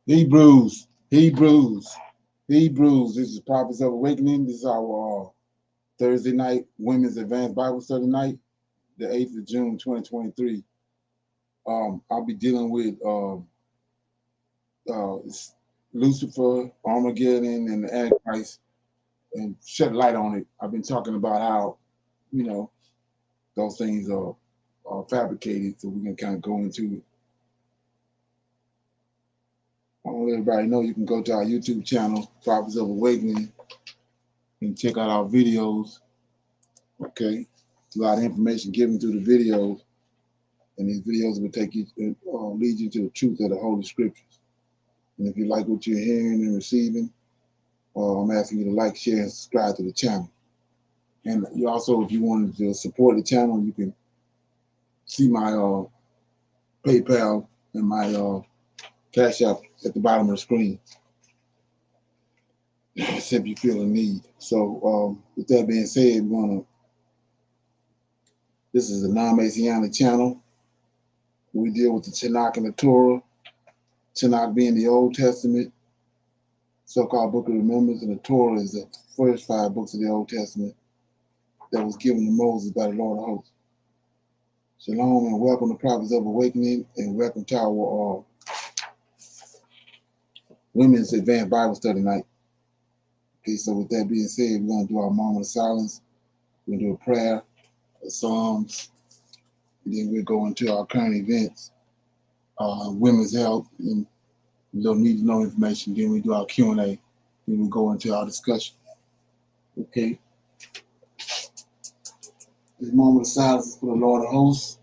Hebrews, Hebrews, Hebrews. This is Prophets of Awakening. This is our Thursday night Women's Advanced Bible Study night, the 8th of June, 2023. I'll be dealing with uh, Lucifer, Armageddon, and the Antichrist, and shed light on it. I've been talking about how, you know, those things are fabricated, so we can kind of go into it. I want to let everybody know you can go to our YouTube channel, Prophets of Awakening, and check out our videos. Okay, a lot of information given through the videos, and these videos will take you, lead you to the truth of the Holy Scriptures. And if you like what you're hearing and receiving, I'm asking you to like, share, and subscribe to the channel. And you also, if you wanted to support the channel, you can see my PayPal and my Cash App at the bottom of the screen, if you feel a need. So, with that being said, this is a non-Messianic channel. We deal with the Tanakh and the Torah. Tanakh being the Old Testament, so-called Book of Remembrance, and the Torah is the first 5 books of the Old Testament that was given to Moses by the Lord of Hosts. Shalom and welcome to Prophets of Awakening, and welcome to our Women's Advanced Bible Study night. Okay, so with that being said, we're going to do our moment of silence. We're going to do a prayer, a psalms, and then we'll go into our current events, women's health, and a little need to know information. Then we do our Q&A. Then we go into our discussion. Okay. This moment of silence is for the Lord of Hosts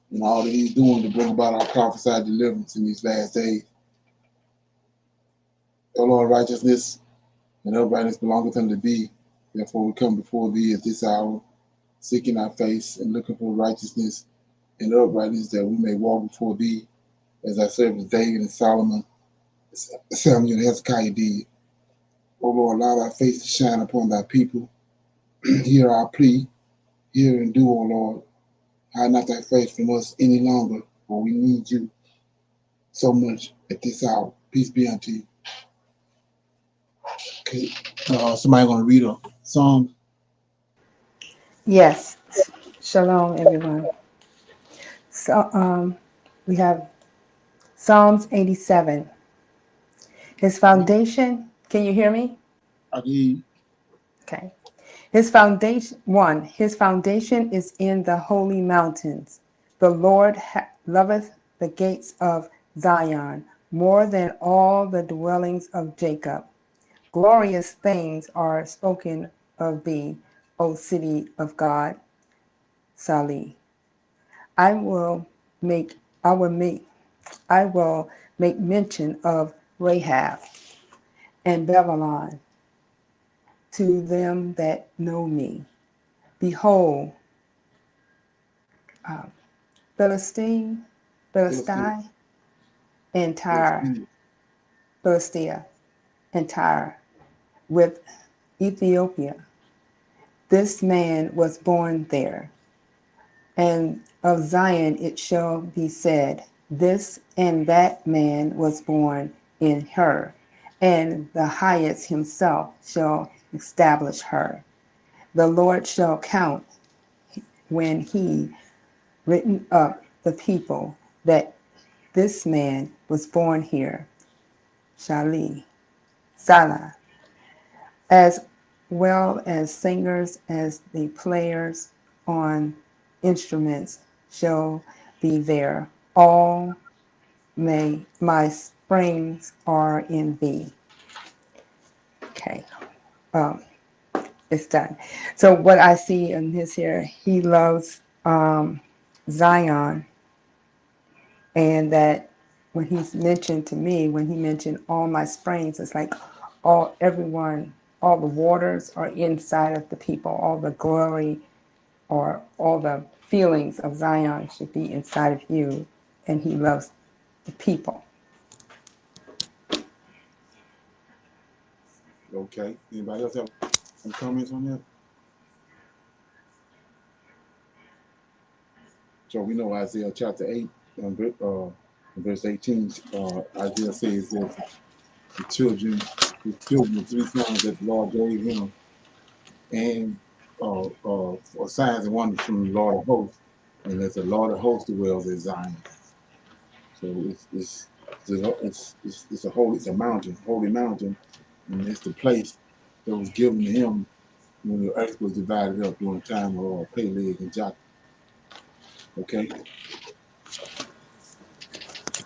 and all that He's doing to bring about our prophesied deliverance in these last days. O Lord, righteousness and uprightness belongeth unto Thee. Therefore we come before Thee at this hour, seeking Thy face and looking for righteousness and uprightness, that we may walk before Thee as Thy servants David and Solomon, Samuel and Hezekiah did. O Lord, allow Thy face to shine upon Thy people. Hear our plea. Hear and do, O Lord. Hide not Thy face from us any longer, for we need You so much at this hour. Peace be unto You. Okay. Somebody going to read a song? Yes. Shalom, everyone. So we have Psalms 87. His foundation, can you hear me? I can. Okay. His foundation is in the holy mountains. The Lord loveth the gates of Zion more than all the dwellings of Jacob. Glorious things are spoken of thee, O city of God, Salih. I will make I will make I will make mention of Rahab and Babylon to them that know me. Behold, uh, Philistine, Philistine. Philistine, and Tyre, Philistine. Philistia, and Tyre, with Ethiopia. This man was born there, and of Zion it shall be said, this and that man was born in her, and the highest himself shall establish her. The Lord shall count when he written up the people that this man was born here, Shali, Salah, as well as singers as the players on instruments shall be there. All my springs are in thee. Okay, um, it's done. So what I see in this here, he loves Zion, and that when he's mentioned to me, when he mentioned all my springs, it's like everyone, all the waters are inside of the people, all the glory or all the feelings of Zion should be inside of you, and he loves the people. Okay. Anybody else have some comments on that? So we know Isaiah chapter 8, In verse 18, Isaiah says that the children, his children, the three sons that the Lord gave him, and for signs and wonders from the Lord of hosts, and that the Lord of hosts dwells at Zion. So it's a holy, it's a mountain, holy mountain, and it's the place that was given to him when the earth was divided up during the time of Peleg and Joktan. Okay,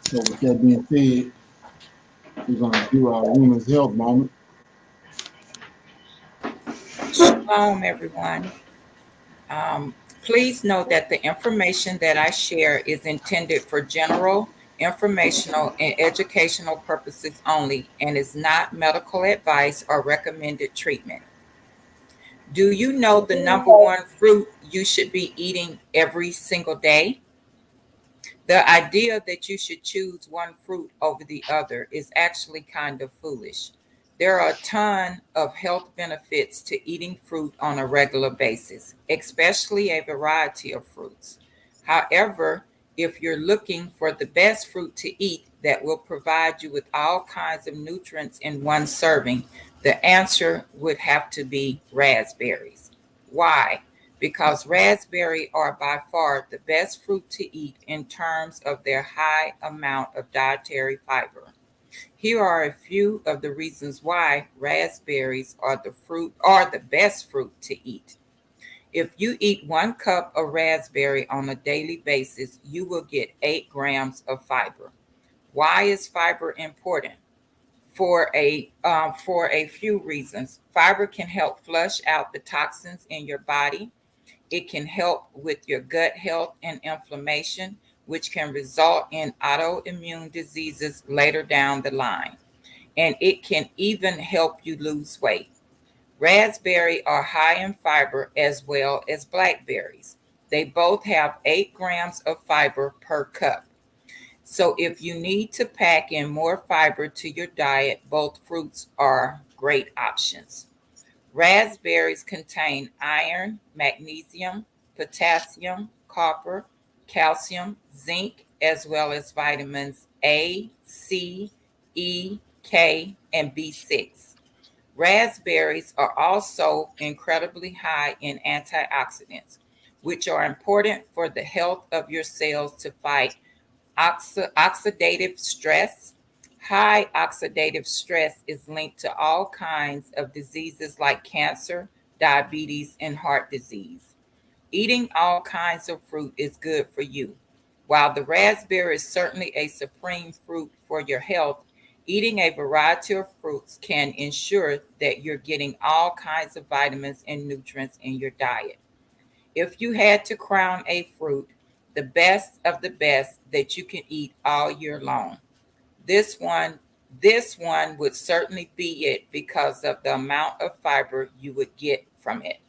so with that being said, we're gonna do our women's health moment. Shalom, everyone. Um, Please note that the information that I share is intended for general, informational, and educational purposes only and is not medical advice or recommended treatment. Do you know the number one fruit you should be eating every single day? The idea that you should choose one fruit over the other is actually kind of foolish. There are a ton of health benefits to eating fruit on a regular basis, especially a variety of fruits. However, if you're looking for the best fruit to eat that will provide you with all kinds of nutrients in one serving, the answer would have to be raspberries. Why? Because raspberries are by far the best fruit to eat in terms of their high amount of dietary fiber. Here are a few of the reasons why raspberries are the best fruit to eat. If you eat 1 cup of raspberry on a daily basis, you will get 8 grams of fiber. Why is fiber important? For a few reasons. Fiber can help flush out the toxins in your body. It can help with your gut health and inflammation, which can result in autoimmune diseases later down the line. And it can even help you lose weight. Raspberries are high in fiber as well as blackberries. They both have 8 grams of fiber per cup. So if you need to pack in more fiber to your diet, both fruits are great options. Raspberries contain iron, magnesium, potassium, copper, calcium, zinc, as well as vitamins A, C, E, K, and B6. Raspberries are also incredibly high in antioxidants, which are important for the health of your cells to fight oxidative stress. High oxidative stress is linked to all kinds of diseases like cancer, diabetes, and heart disease. Eating all kinds of fruit is good for you. While the raspberry is certainly a supreme fruit for your health, eating a variety of fruits can ensure that you're getting all kinds of vitamins and nutrients in your diet. If you had to crown a fruit, the best of the best that you can eat all year long, this one, this one would certainly be it because of the amount of fiber you would get from it.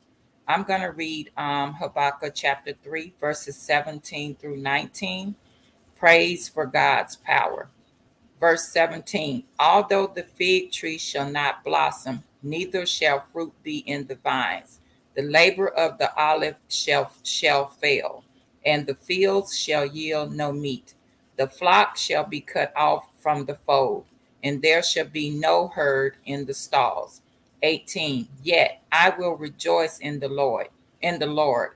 I'm going to read Habakkuk chapter 3, verses 17 through 19. Praise for God's power. Verse 17, although the fig tree shall not blossom, neither shall fruit be in the vines. The labor of the olive shall fail, and the fields shall yield no meat. The flock shall be cut off from the fold, and there shall be no herd in the stalls. 18, yet I will rejoice in the Lord.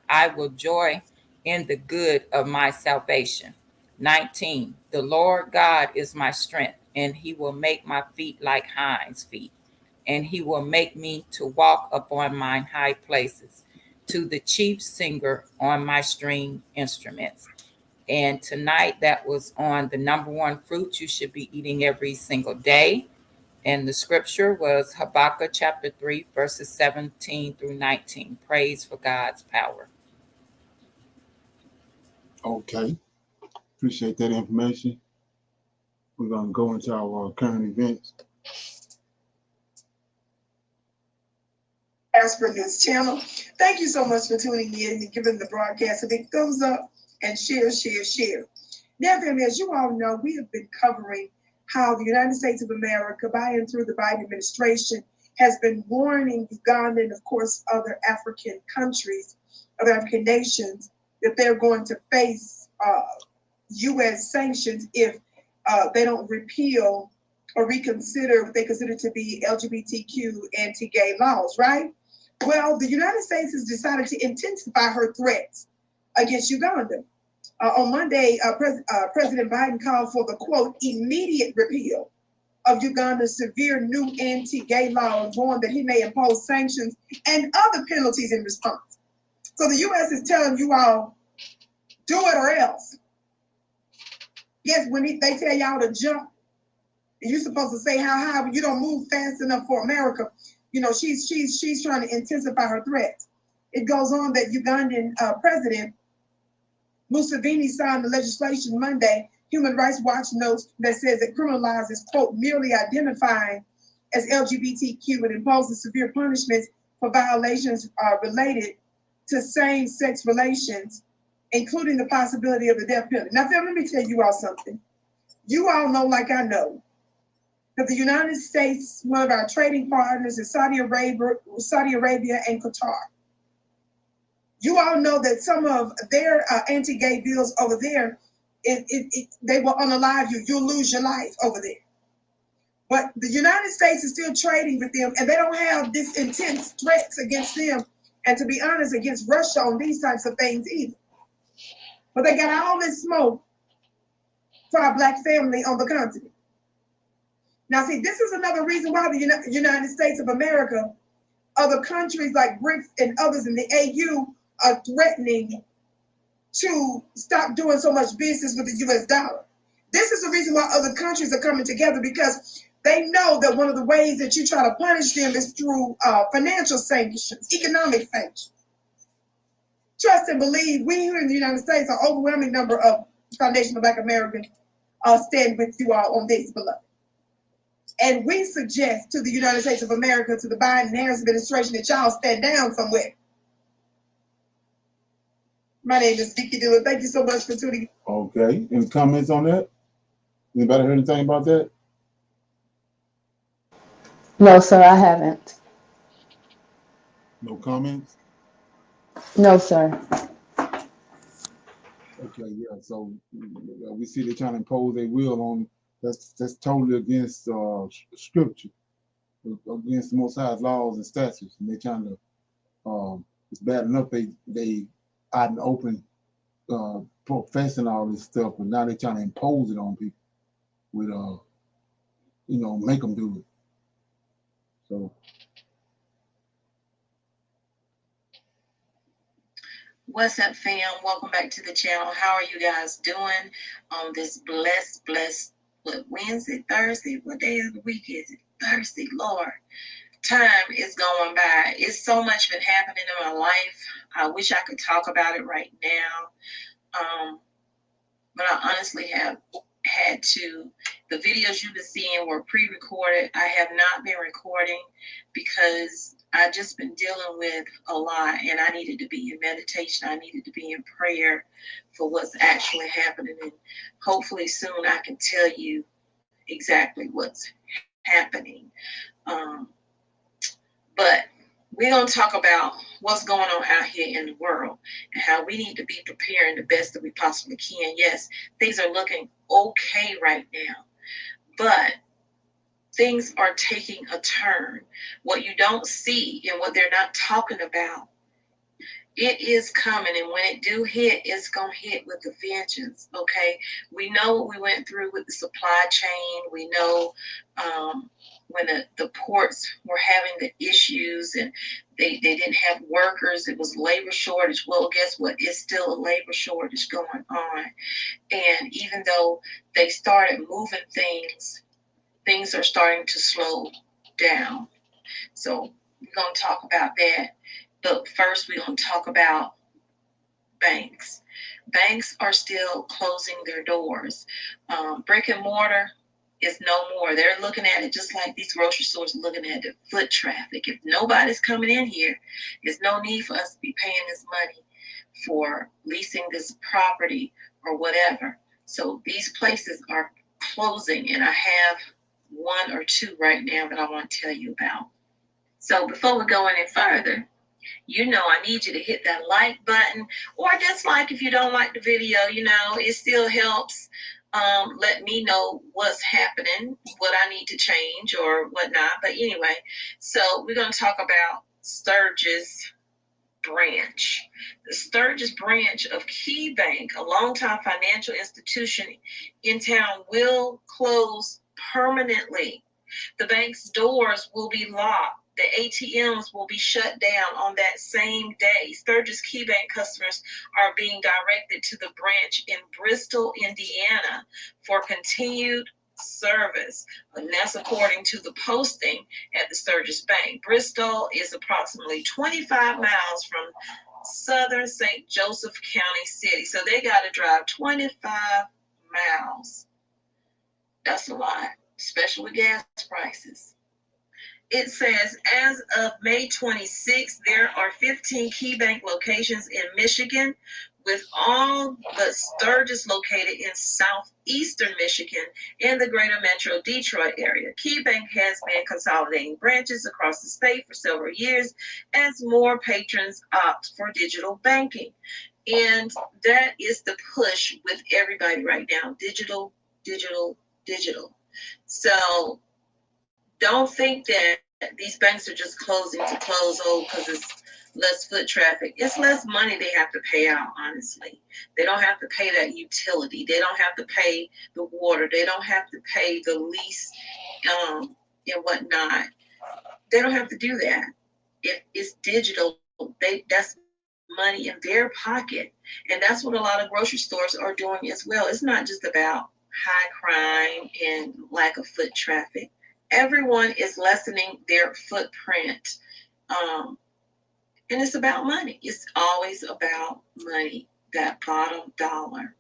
I will joy in the good of my salvation. 19, the Lord God is my strength, and he will make my feet like hinds' feet, and he will make me to walk upon mine high places, to the chief singer on my string instruments. And tonight that was on the number one fruit you should be eating every single day. And the scripture was Habakkuk chapter 3, verses 17 through 19. Praise for God's power. Okay, appreciate that information. We're gonna go into our current events. For this channel. Thank you so much for tuning in and giving the broadcast a big thumbs up and share, share, share. Now, family, as you all know, we have been covering how the United States of America, by and through the Biden administration, has been warning Uganda and, of course, other African countries, other African nations, that they're going to face U.S. sanctions if they don't repeal or reconsider what they consider to be LGBTQ anti-gay laws, right? Well, the United States has decided to intensify her threats against Uganda. On Monday, President Biden called for the, quote, immediate repeal of Uganda's severe new anti-gay law and warned that he may impose sanctions and other penalties in response. So the U.S. is telling you all, do it or else. Yes, when they tell y'all to jump, and you're supposed to say how high, but you don't move fast enough for America. You know, she's trying to intensify her threats. It goes on that Ugandan President Museveni signed the legislation Monday. Human Rights Watch notes that says it criminalizes, quote, merely identifying as LGBTQ and imposes severe punishments for violations related to same-sex relations, including the possibility of the death penalty. Now, let me tell you all something. You all know, like I know, that the United States, one of our trading partners is Saudi Arabia and Qatar. You all know that some of their anti-gay bills over there, they will unalive you. You'll lose your life over there. But the United States is still trading with them, and they don't have this intense threats against them, and to be honest, against Russia on these types of things either. But they got all this smoke for our Black family on the continent. Now, see, this is another reason why the United States of America, other countries like BRICS and others in the AU are threatening to stop doing so much business with the US dollar. This is the reason why other countries are coming together, because they know that one of the ways that you try to punish them is through financial sanctions, economic sanctions. Trust and believe, we here in the United States, an overwhelming number of Foundation of Black Americans stand with you all on this, beloved. And we suggest to the United States of America, to the Biden-Harris administration, that y'all stand down somewhere. My name is Vicky Dillon. Thank you so much for tuning in. Okay. Any comments on that? Anybody heard anything about that? No, sir, I haven't. No comments? No, sir. Okay, yeah. So we see they're trying to impose their will on. That's totally against scripture, against the Most High's laws and statutes, and they're trying to. It's bad enough they out in the open professing all this stuff, but now they're trying to impose it on people with make them do it. So. What's up, fam? Welcome back to the channel. How are you guys doing on this blessed, Wednesday, Thursday? What day of the week is it? Thursday, Lord. Time is going by. It's so much been happening in my life. I wish I could talk about it right now. But I honestly have had to. The videos you've been seeing were pre-recorded. I have not been recording because I've just been dealing with a lot, and I needed to be in meditation. I needed to be in prayer for what's actually happening, and hopefully soon I can tell you exactly what's happening. But we're going to talk about what's going on out here in the world and how we need to be preparing the best that we possibly can. Yes, things are looking okay right now, but things are taking a turn. What you don't see and what they're not talking about, it is coming. And when it do hit, it's going to hit with a vengeance, okay? We know what we went through with the supply chain. We know when the ports were having the issues and they didn't have workers. It was labor shortage. Well, guess what? It's still a labor shortage going on. And even though they started moving things are starting to slow down. So we're going to talk about that. But first, we're going to talk about banks. Banks are still closing their doors. Brick and mortar is no more. They're looking at it just like these grocery stores are looking at the foot traffic. If nobody's coming in here, there's no need for us to be paying this money for leasing this property or whatever. So these places are closing, and I have one or two right now that I want to tell you about. So before we go any further, I need you to hit that like button, or dislike if you don't like the video. It still helps let me know what's happening, what I need to change or whatnot. But anyway, so we're going to talk about Sturgis branch. The Sturgis branch of Key Bank, a longtime financial institution in town, will close permanently. The bank's doors will be locked. The ATMs will be shut down on that same day. Sturgis Key Bank customers are being directed to the branch in Bristol, Indiana for continued service. And that's according to the posting at the Sturgis Bank. Bristol is approximately 25 miles from southern St. Joseph County City. So they got to drive 25 miles. That's a lot, especially with gas prices. It says, as of May 26th, there are 15 Key Bank locations in Michigan, with all but Sturgis located in southeastern Michigan and the greater metro Detroit area. Key Bank has been consolidating branches across the state for several years as more patrons opt for digital banking. And that is the push with everybody right now. Digital, digital, digital. So don't think that these banks are just closing to close because it's less foot traffic. It's less money they have to pay out, honestly. They don't have to pay that utility. They don't have to pay the water. They don't have to pay the lease and whatnot. They don't have to do that. If it's digital, that's money in their pocket. And that's what a lot of grocery stores are doing as well. It's not just about high crime and lack of foot traffic. Everyone is lessening their footprint. And it's about money. It's always about money, that bottom dollar.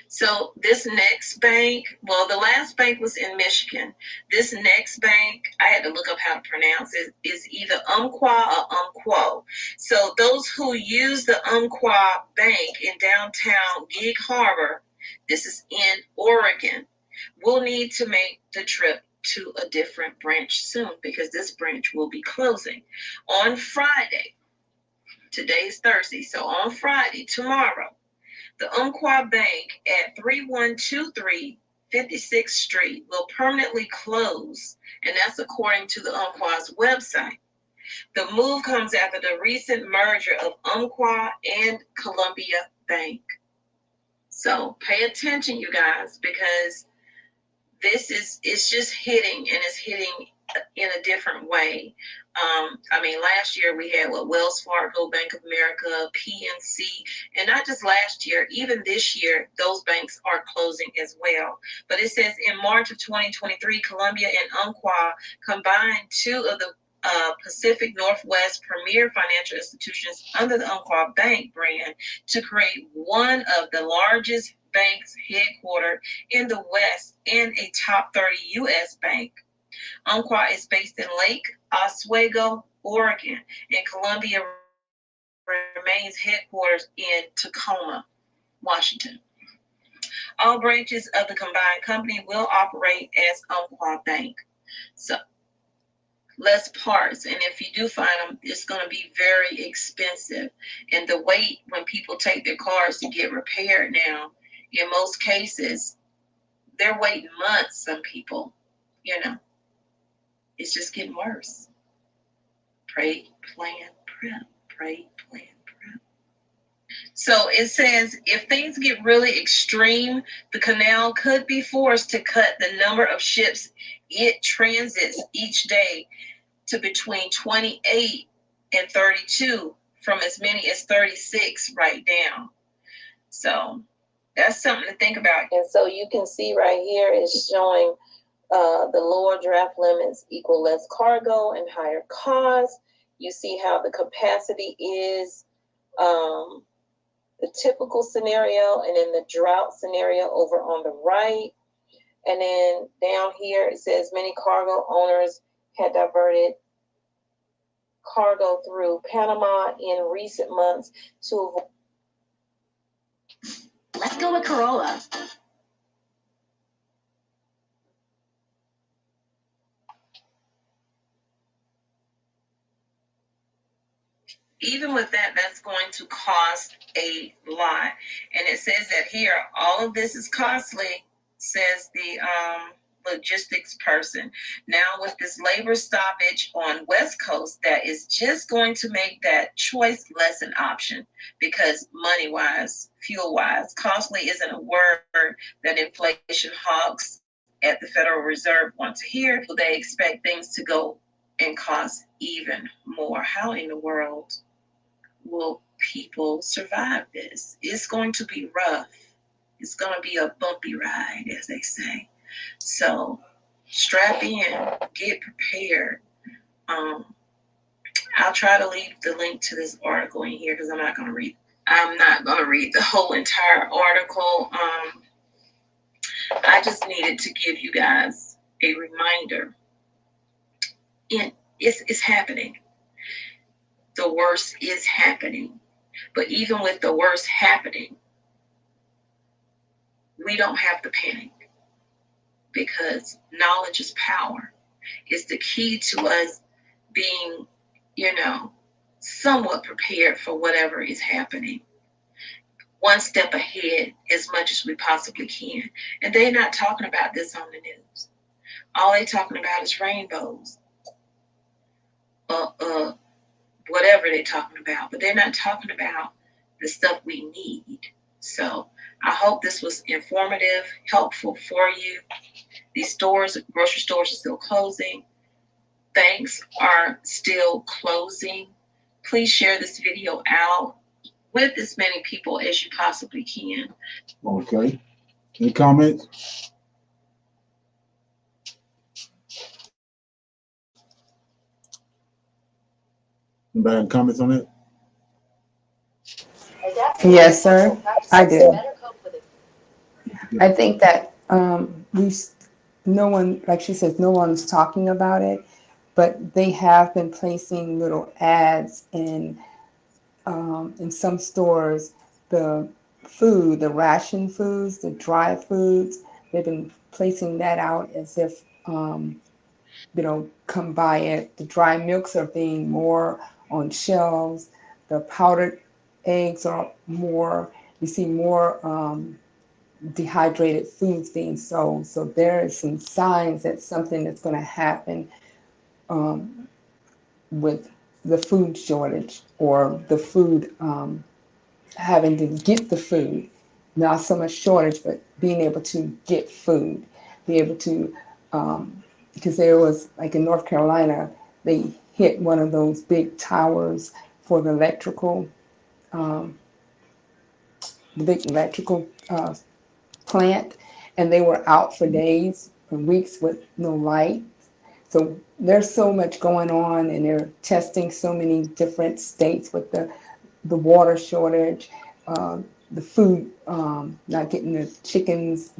So this next bank, well, the last bank was in Michigan. This next bank, I had to look up how to pronounce it, is either Umpqua or Umpqua. So those who use the Umpqua Bank in downtown Gig Harbor, this is in Oregon, will need to make the trip to a different branch soon because this branch will be closing on Friday. Today is Thursday, so on Friday, tomorrow, the Umpqua Bank at 3123 56th Street will permanently close, and that's according to the Umpqua's website. The move comes after the recent merger of Umpqua and Columbia Bank. So pay attention, you guys, because this is just hitting, and it's hitting in a different way. Last year we had Wells Fargo, Bank of America, PNC, and not just last year, even this year, those banks are closing as well. But it says in March of 2023, Columbia and Umpqua combined two of the Pacific Northwest premier financial institutions under the Umpqua Bank brand to create one of the largest banks headquartered in the West and a top 30 U.S. bank. Umpqua is based in Lake Oswego, Oregon, and Columbia remains headquarters in Tacoma, Washington. All branches of the combined company will operate as Umpqua Bank. So, less parts, and if you do find them, it's going to be very expensive. And the wait when people take their cars to get repaired now, in most cases, they're waiting months, some people, It's just getting worse. Pray, plan, prep. Pray, plan, prep. So it says, if things get really extreme, the canal could be forced to cut the number of ships it transits each day to between 28 and 32 from as many as 36 right now. So that's something to think about. And so you can see right here is showing the lower draft limits equal less cargo and higher costs. You see how the capacity is the typical scenario, and then the drought scenario over on the right. And then down here it says many cargo owners had diverted cargo through Panama in recent months to avoid. Let's go with Corolla. even with that, that's going to cost a lot. And it says that here, all of this is costly, says the logistics person. Now, with this labor stoppage on West Coast, that is just going to make that choice less an option because money-wise, fuel-wise, costly isn't a word that inflation hawks at the Federal Reserve want to hear. They expect things to go and cost even more. How in the world will people survive this? It's going to be rough. It's going to be a bumpy ride, as they say. So strap in, get prepared. I'll try to leave the link to this article in here because I'm not going to read. I'm not going to read the whole entire article. I just needed to give you guys a reminder. It's happening. The worst is happening. But even with the worst happening, we don't have to panic because knowledge is power. It's the key to us being, somewhat prepared for whatever is happening. One step ahead as much as we possibly can. And they're not talking about this on the news. All they're talking about is rainbows. Whatever they're talking about. But they're not talking about the stuff we need. So I hope this was informative, helpful for you. These stores, grocery stores are still closing. Banks are still closing. Please share this video out with as many people as you possibly can. Okay. Any comments? Anybody have comments on it? Yes, sir. I do. I think that no one, like she says, no one's talking about it, but they have been placing little ads in some stores, the food, the ration foods, the dry foods. They've been placing that out as if come buy it. The dry milks are being more on shelves. The powdered eggs are more. You see more dehydrated foods being sold. So there are some signs that something is going to happen with the food shortage or the food having to get the food. Not so much shortage, but being able to get food, be able to, because there was, like in North Carolina, they hit one of those big towers for the big electrical plant, and they were out for days or weeks with no light. So there's so much going on, and they're testing so many different states with the water shortage, the food, not getting the chickens,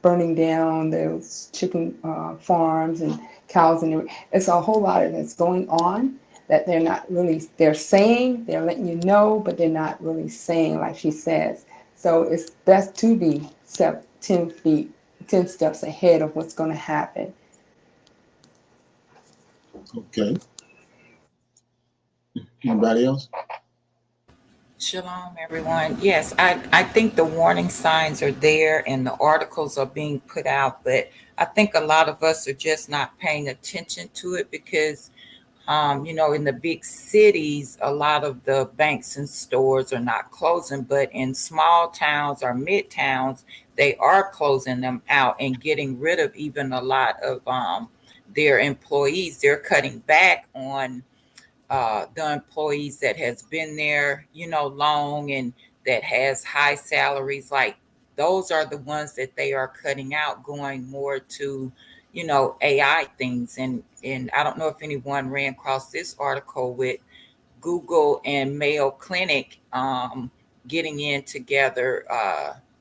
burning down those chicken farms and cows, and it's a whole lot of that's going on that they're not really, they're saying, they're letting you know, but they're not really saying like she says. So it's best to be 10 steps ahead of what's going to happen. Okay. Anybody else? Shalom, everyone. Yes, I think the warning signs are there and the articles are being put out, but I think a lot of us are just not paying attention to it because, in the big cities, a lot of the banks and stores are not closing, but in small towns or mid towns, they are closing them out and getting rid of even a lot of their employees. They're cutting back on the employees that has been there, long and that has high salaries. Like those are the ones that they are cutting out, going more to, AI things. And I don't know if anyone ran across this article with Google and Mayo Clinic getting in together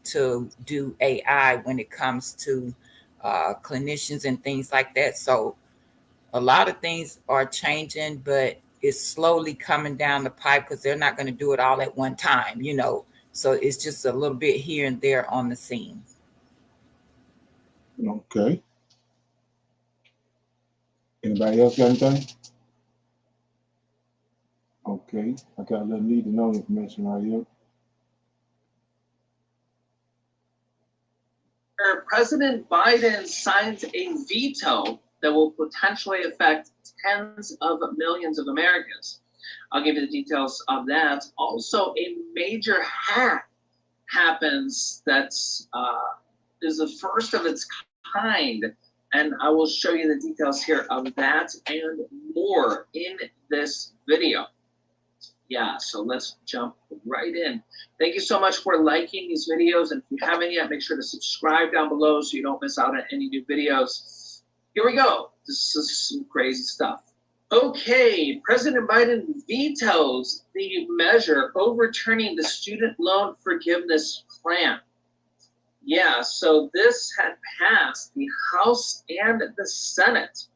to do AI when it comes to clinicians and things like that. So a lot of things are changing, but it's slowly coming down the pipe because they're not going to do it all at one time. So it's just a little bit here and there on the scene. Okay. Anybody else got anything? Okay, I got a little need to know information right here. President Biden signs a veto that will potentially affect tens of millions of Americans. I'll give you the details of that. Also, a major hack happens that is the first of its kind, and I will show you the details here of that and more in this video. Yeah, so let's jump right in. Thank you so much for liking these videos, and if you haven't yet, make sure to subscribe down below so you don't miss out on any new videos. Here we go. This is some crazy stuff. Okay, President Biden vetoes the measure overturning the student loan forgiveness plan. Yeah, so this had passed the House and the Senate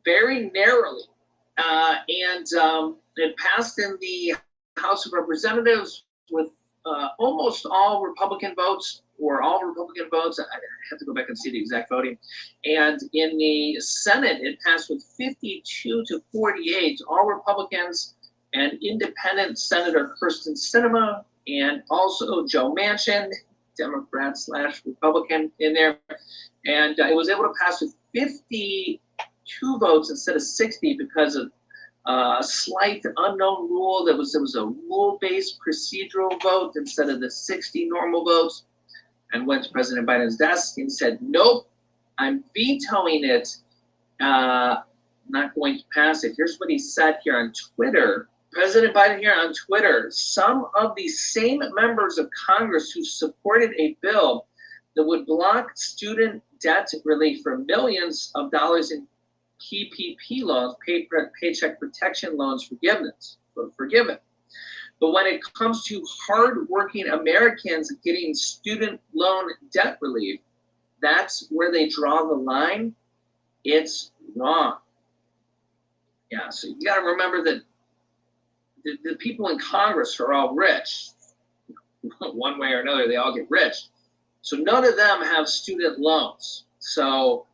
very narrowly. It passed in the House of Representatives with almost all Republican votes, or all Republican votes. I have to go back and see the exact voting. And in the Senate, it passed with 52 to 48, all Republicans, and independent Senator Kirsten Sinema, and also Joe Manchin, Democrat / Republican in there. And it was able to pass with 52 votes instead of 60 because of a slight unknown rule. There was a rule-based procedural vote instead of the 60 normal votes, and went to President Biden's desk and said, nope, I'm vetoing it, not going to pass it. Here's what he said here on Twitter. President Biden here on Twitter: some of the same members of Congress who supported a bill that would block student debt relief for millions of dollars in PPP loans, Paycheck Protection Loans forgiven. But when it comes to hardworking Americans getting student loan debt relief, that's where they draw the line. It's wrong. Yeah, so you got to remember that the people in Congress are all rich. One way or another, they all get rich. So none of them have student loans. So,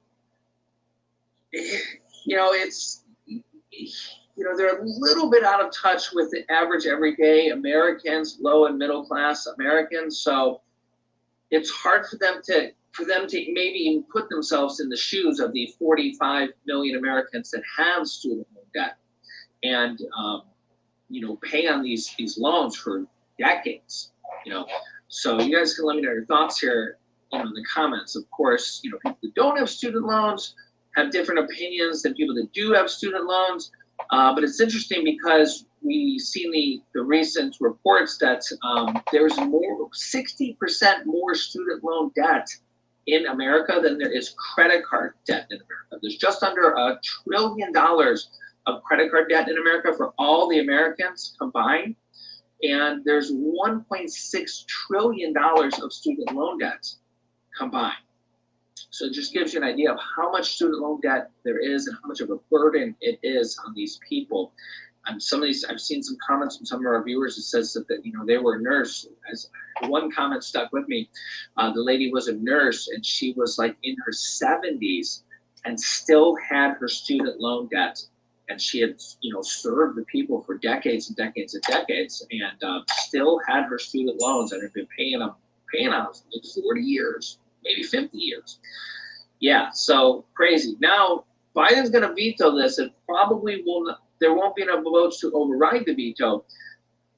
they're a little bit out of touch with the average everyday Americans, low and middle class Americans. So it's hard for them to maybe even put themselves in the shoes of the 45 million Americans that have student loan debt and pay on these loans for decades. So you guys can let me know your thoughts here in the comments. Of course, people that don't have student loans have different opinions than people that do have student loans. But it's interesting because we've seen the recent reports that there's 60% more student loan debt in America than there is credit card debt in America. There's just under $1 trillion of credit card debt in America for all the Americans combined. And there's $1.6 trillion of student loan debt combined. So it just gives you an idea of how much student loan debt there is and how much of a burden it is on these people. Some of these, I've seen some comments from some of our viewers that says that they were a nurse. As one comment stuck with me, the lady was a nurse and she was like in her 70s and still had her student loan debt. And she had, served the people for decades and decades and decades, and still had her student loans and had been paying on like 40 years. Maybe 50 years. Yeah, so crazy. Now, Biden's going to veto this. It probably there won't be enough votes to override the veto,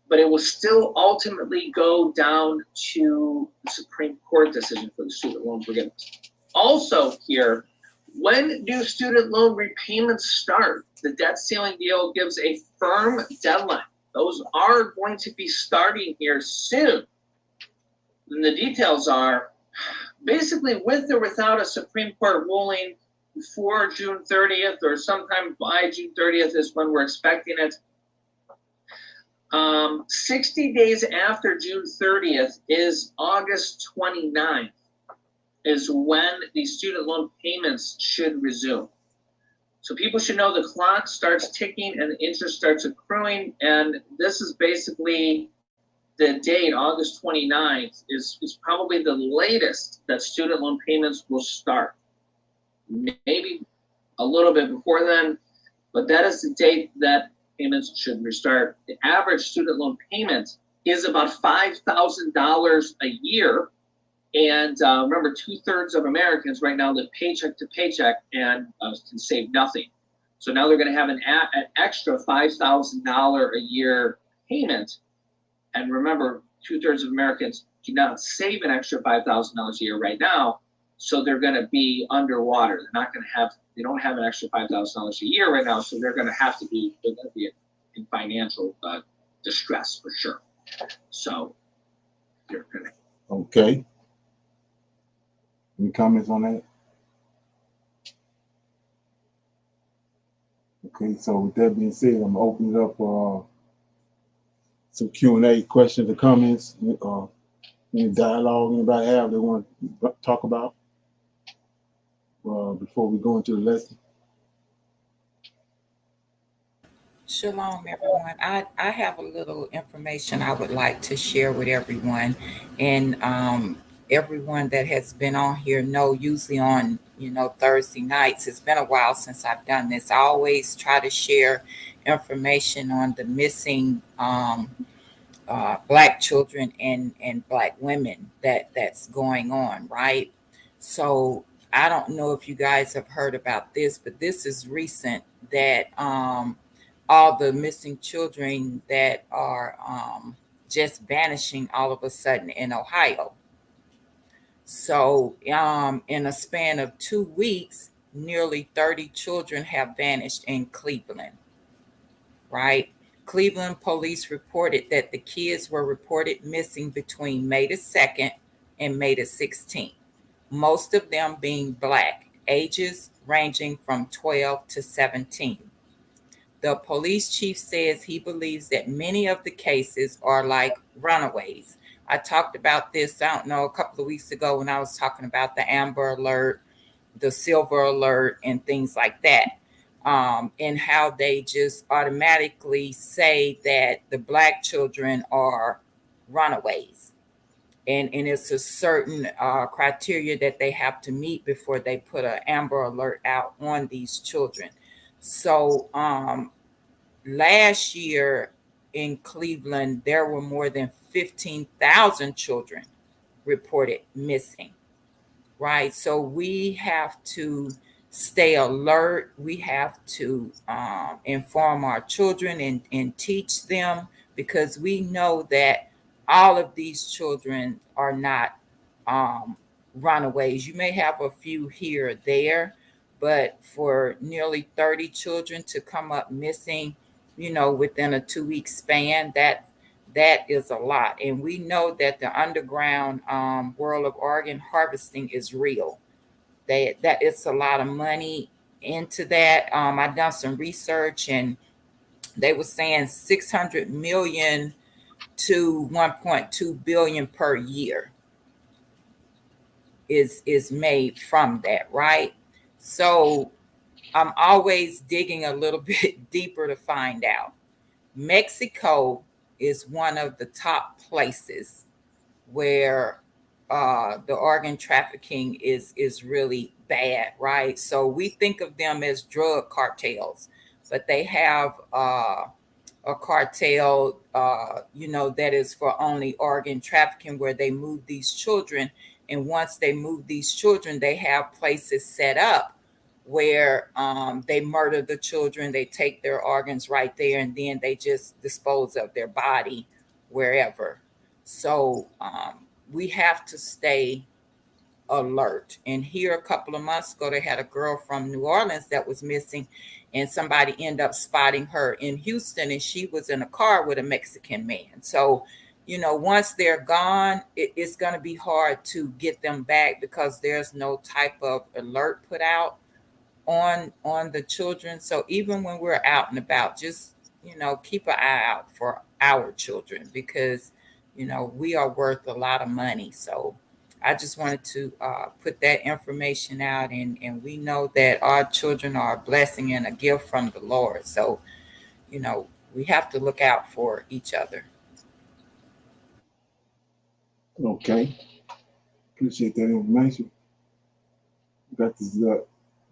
but it will still ultimately go down to the Supreme Court decision for the student loan forgiveness. Also here, when do student loan repayments start? The debt ceiling deal gives a firm deadline. Those are going to be starting here soon. And the details are, basically, with or without a Supreme Court ruling before June 30th or sometime by June 30th is when we're expecting it. 60 days after June 30th is August 29th is when the student loan payments should resume. So people should know the clock starts ticking and the interest starts accruing, and this is basically the date, August 29th, is probably the latest that student loan payments will start. Maybe a little bit before then, but that is the date that payments should restart. The average student loan payment is about $5,000 a year. And remember, 2/3 of Americans right now live paycheck to paycheck and can save nothing. So now they're going to have an extra $5,000 a year payment. And remember, 2/3 of Americans do not save an extra $5,000 a year right now. So they're going to be underwater. They're not going to have, they don't have an extra $5,000 a year right now. So they're going to be in financial distress for sure. So they're going to. Okay. Any comments on that? Okay, so with that being said, I'm gonna open it up for some Q&A, questions or comments, any dialogue anybody have they want to talk about before we go into the lesson. Shalom, everyone. I have a little information I would like to share with everyone. And everyone that has been on here know usually on, Thursday nights, it's been a while since I've done this. I always try to share information on the missing Black children and Black women that's going on, right? So I don't know if you guys have heard about this, but this is recent that all the missing children that are just vanishing all of a sudden in Ohio. So in a span of 2 weeks, nearly 30 children have vanished in Cleveland, right? Cleveland police reported that the kids were reported missing between May the 2nd and May the 16th, most of them being Black, ages ranging from 12 to 17. The police chief says he believes that many of the cases are like runaways. I talked about this, I don't know, a couple of weeks ago when I was talking about the Amber Alert, the Silver Alert, and things like that. And how they just automatically say that the Black children are runaways. And it's a certain criteria that they have to meet before they put an Amber Alert out on these children. So last year in Cleveland, there were more than 15,000 children reported missing, right? So we have to stay alert. We have to inform our children and teach them, because we know that all of these children are not runaways. You may have a few here or there, but for nearly 30 children to come up missing, within a 2-week span, that is a lot. And we know that the underground world of organ harvesting is real. That it's a lot of money into that. I've done some research, and they were saying 600 million to 1.2 billion per year is made from that, right? So I'm always digging a little bit deeper to find out. Mexico is one of the top places where the organ trafficking is really bad, right? So we think of them as drug cartels, but they have a cartel, that is for only organ trafficking, where they move these children. And once they move these children, they have places set up where they murder the children, they take their organs right there, and then they just dispose of their body wherever. So we have to stay alert. And here a couple of months ago, they had a girl from New Orleans that was missing, and somebody ended up spotting her in Houston, and she was in a car with a Mexican man. So, once they're gone, it's going to be hard to get them back, because there's no type of alert put out on the children. So even when we're out and about, just keep an eye out for our children, because we are worth a lot of money. So I just wanted to put that information out, and we know that our children are a blessing and a gift from the Lord. So we have to look out for each other. Okay, appreciate that information. Got this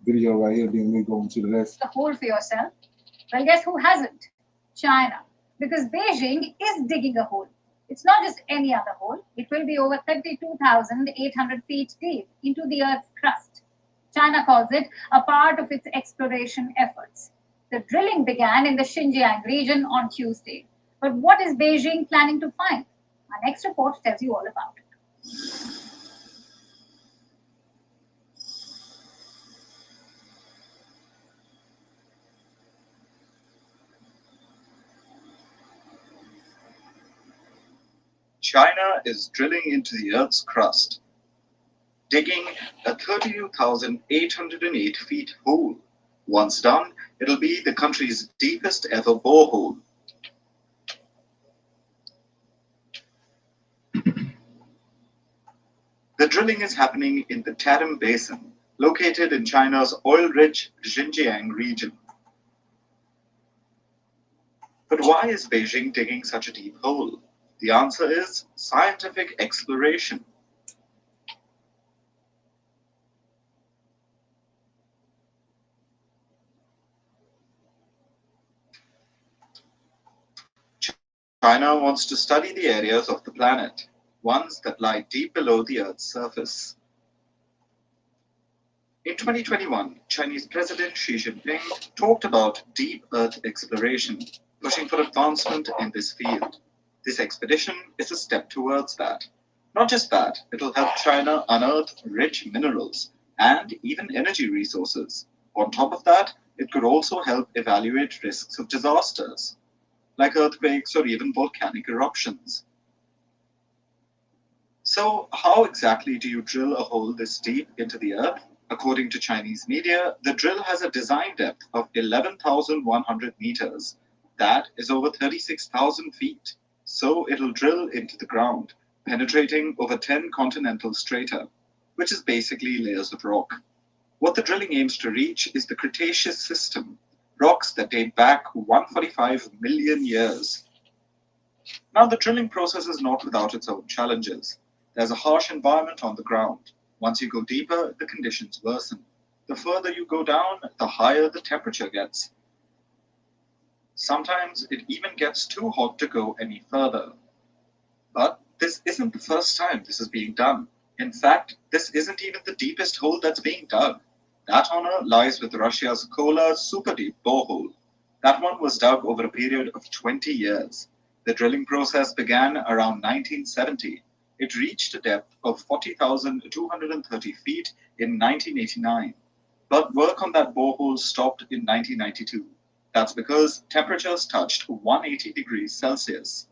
video right here, then we go into the lesson. The hole for yourself. Well, guess who hasn't? China, because Beijing is digging a hole. It's not just any other hole. It will be over 32,800 feet deep into the Earth's crust. China calls it a part of its exploration efforts. The drilling began in the Xinjiang region on Tuesday. But what is Beijing planning to find? Our next report tells you all about it. China is drilling into the Earth's crust, digging a 32,808 feet hole. Once done, it'll be the country's deepest ever borehole. The drilling is happening in the Tarim Basin, located in China's oil-rich Xinjiang region. But why is Beijing digging such a deep hole? The answer is scientific exploration. China wants to study the areas of the planet, ones that lie deep below the Earth's surface. In 2021, Chinese President Xi Jinping talked about deep Earth exploration, pushing for advancement in this field. This expedition is a step towards that. Not just that, it'll help China unearth rich minerals and even energy resources. On top of that, it could also help evaluate risks of disasters, like earthquakes or even volcanic eruptions. So, how exactly do you drill a hole this deep into the Earth? According to Chinese media, the drill has a design depth of 11,100 meters. That is over 36,000 feet. So it'll drill into the ground, penetrating over 10 continental strata, which is basically layers of rock. What the drilling aims to reach is the Cretaceous system, rocks that date back 145 million years. Now, the drilling process is not without its own challenges. There's a harsh environment on the ground. Once you go deeper, the conditions worsen. The further you go down, the higher the temperature gets. Sometimes it even gets too hot to go any further. But this isn't the first time this is being done. In fact, this isn't even the deepest hole that's being dug. That honor lies with Russia's Kola super deep borehole. That one was dug over a period of 20 years. The drilling process began around 1970. It reached a depth of 40,230 feet in 1989. But work on that borehole stopped in 1992. That's because temperatures touched 180 degrees Celsius.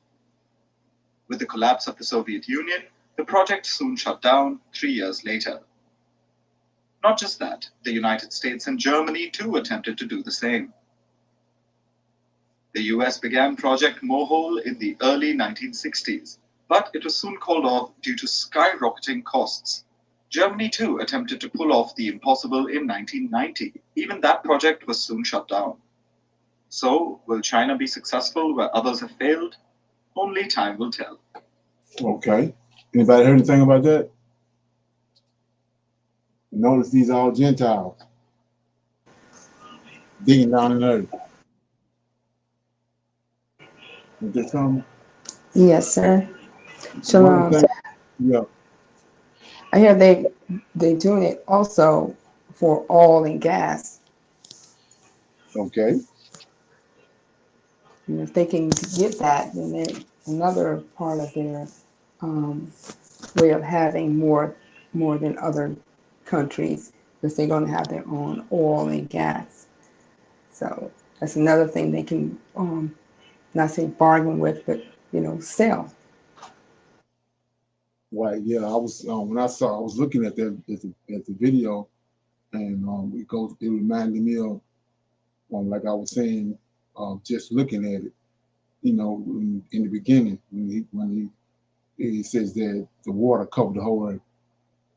With the collapse of the Soviet Union, the project soon shut down 3 years later. Not just that, the United States and Germany too attempted to do the same. The US began Project Mohole in the early 1960s, but it was soon called off due to skyrocketing costs. Germany too attempted to pull off the impossible in 1990. Even that project was soon shut down. So, will China be successful where others have failed? Only time will tell. Okay. Anybody heard anything about that? Notice these are all Gentiles digging down in the earth. Is there something? Yes, sir. One Shalom. thing, yeah. I hear they doing it also for oil and gas. Okay. And if they can get that, then they another part of their um, way of having more than other countries, because they're going to have their own oil and gas. So that's another thing they can not say bargain with, but sell. Right. Yeah. I was when I was looking at that at the video, and it reminded me of like I was saying, just looking at it. In the beginning when he says that the water covered the whole earth,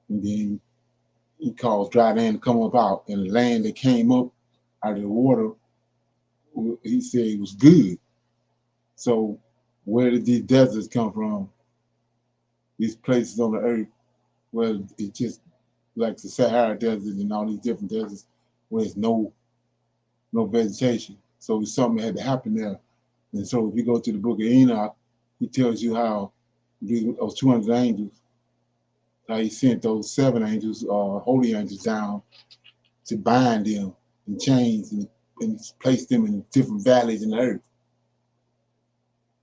and then he caused dry land to come up out, and the land that came up out of the water, he said it was good. So where did these deserts come from? These places on the earth where it's just like the Sahara Desert and all these different deserts where there's no vegetation. So something had to happen there And so if you go to the book of Enoch, he tells you how those 200 angels, how he sent those 7 angels, holy angels down to bind them in chains and place them in different valleys in the earth.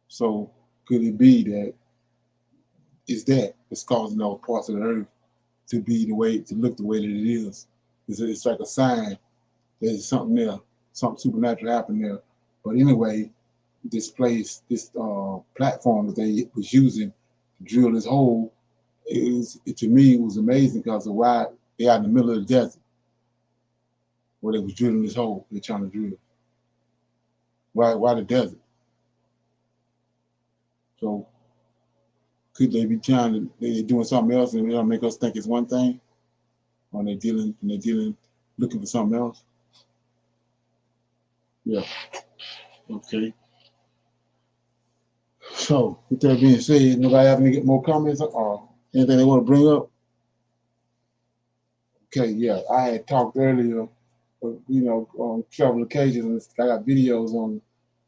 So could it be that it's causing those parts of the earth to be the way, to look the way that it is? It's like a sign there's something there, something supernatural happened there. But anyway, this place, this platform that they was using to drill this hole, to me, it was amazing because of why they out in the middle of the desert where they was drilling this hole they're trying to drill. Why the desert? So could they be they're doing something else and they'll make us think it's one thing? Or they're dealing, looking for something else? Yeah. Okay. So with that being said, nobody have any more comments or anything they want to bring up? Okay, yeah. I had talked earlier, on several occasions. I got videos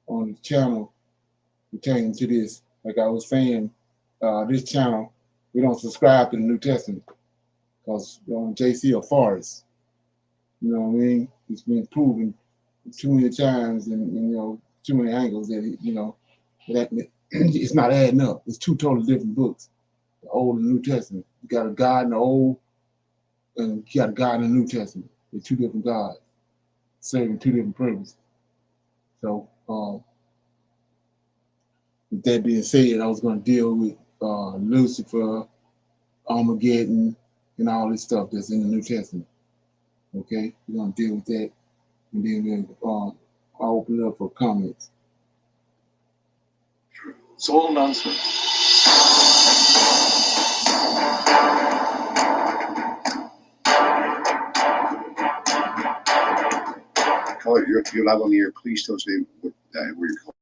on the channel pertaining to this. Like I was saying, this channel, we don't subscribe to the New Testament because JC a forest. You know what I mean? It's been proven too many times and too many angles that that it's not adding up. It's 2 totally different books, the Old and New Testament. You got a God in the Old, and you got a God in the New Testament. They're 2 different gods serving 2 different purposes. So, with that being said, I was going to deal with Lucifer, Armageddon, and all this stuff that's in the New Testament. Okay, we're going to deal with that, and then I'll open it up for comments. It's all nonsense. Caller, you're live on the air. Please tell us where you're calling.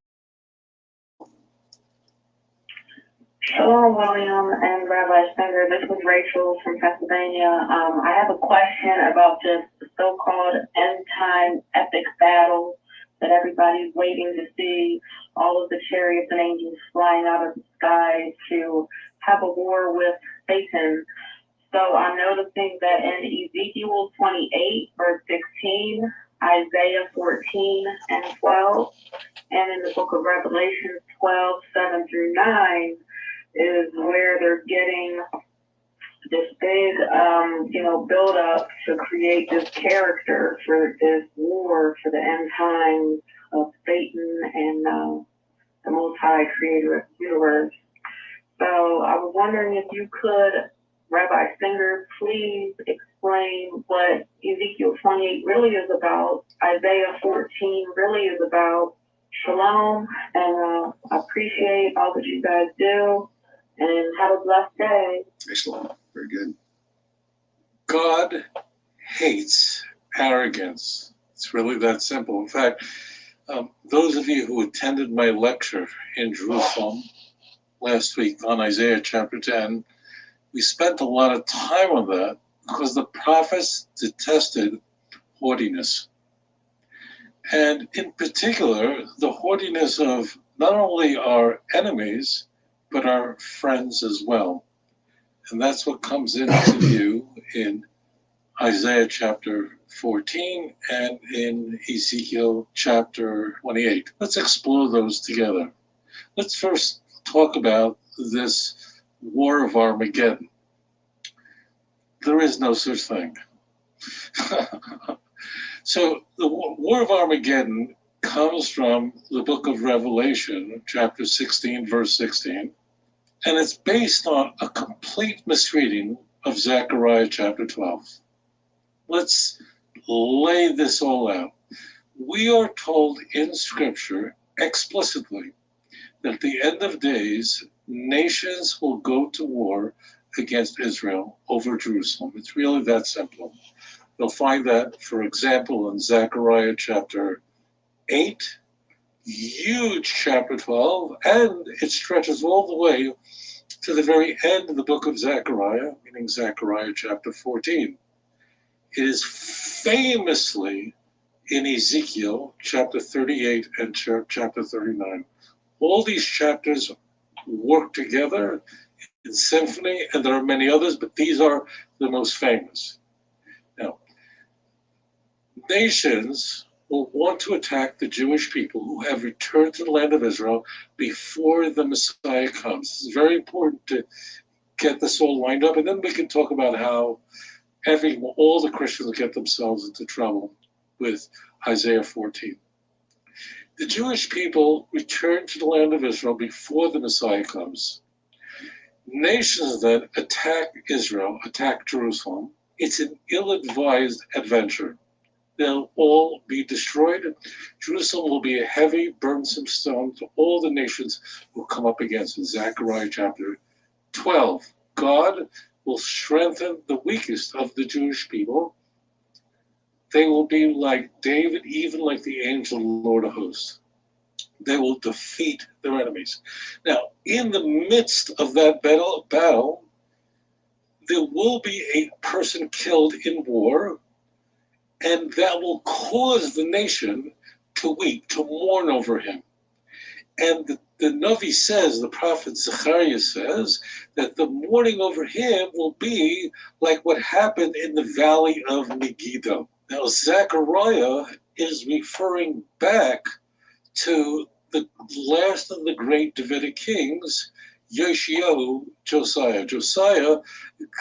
Shalom, William and Rabbi Stenger. This is Rachel from Pennsylvania. I have a question about this so-called end-time epic battle that everybody's waiting to see. All of the chariots and angels flying out of the sky to have a war with Satan. So I'm noticing that in Ezekiel 28, verse 16, Isaiah 14 and 12, and in the book of Revelation 12, 7 through 9, is where they're getting this big, build up to create this character for this war for the end times of Satan and the Most High Creator of the universe. So I was wondering if you could, Rabbi Singer, please explain what Ezekiel 28 really is about, Isaiah 14 really is about. Shalom, and I appreciate all that you guys do, and have a blessed day. Excellent. Very good. God hates arrogance. It's really that simple. In fact, those of you who attended my lecture in Jerusalem last week on Isaiah chapter 10, we spent a lot of time on that because the prophets detested haughtiness. And in particular, the haughtiness of not only our enemies, but our friends as well. And that's what comes into view in Isaiah chapter 14 and in Ezekiel chapter 28. Let's explore those together. Let's first talk about this war of Armageddon. There is no such thing. So the War of Armageddon comes from the book of Revelation, chapter 16, verse 16, and it's based on a complete misreading of Zechariah chapter 12. Let's lay this all out. We are told in Scripture explicitly that at the end of days, nations will go to war against Israel over Jerusalem. It's really that simple. You'll find that, for example, in Zechariah chapter 8, huge chapter 12, and it stretches all the way to the very end of the book of Zechariah, meaning Zechariah chapter 14. It is famously in Ezekiel chapter 38 and chapter 39. All these chapters work together in symphony, and there are many others, but these are the most famous. Now, nations will want to attack the Jewish people who have returned to the land of Israel before the Messiah comes. It's very important to get this all lined up, and then we can talk about how all the Christians get themselves into trouble with Isaiah 14. The Jewish people return to the land of Israel before the Messiah comes. Nations then attack Israel, attack Jerusalem. It's an ill-advised adventure. They'll all be destroyed. Jerusalem will be a heavy, burdensome stone to all the nations who come up against it. Zechariah chapter 12. God will strengthen the weakest of the Jewish people. They will be like David, even like the angel Lord of hosts. They will defeat their enemies. Now, in the midst of that battle, there will be a person killed in war, and that will cause the nation to weep, to mourn over him. And the Navi says, the prophet Zechariah says, that the mourning over him will be like what happened in the valley of Megiddo. Now, Zechariah is referring back to the last of the great Davidic kings, Yoshiyahu, Josiah. Josiah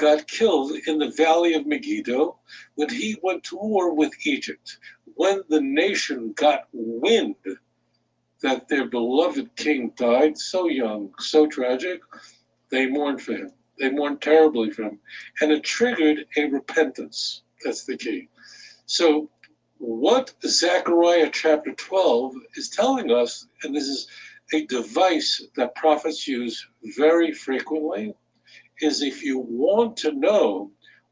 got killed in the valley of Megiddo when he went to war with Egypt. When the nation got wind that their beloved king died so young, so tragic, they mourned for him. They mourned terribly for him. And it triggered a repentance. That's the key. So what Zechariah chapter 12 is telling us, and this is a device that prophets use very frequently, is if you want to know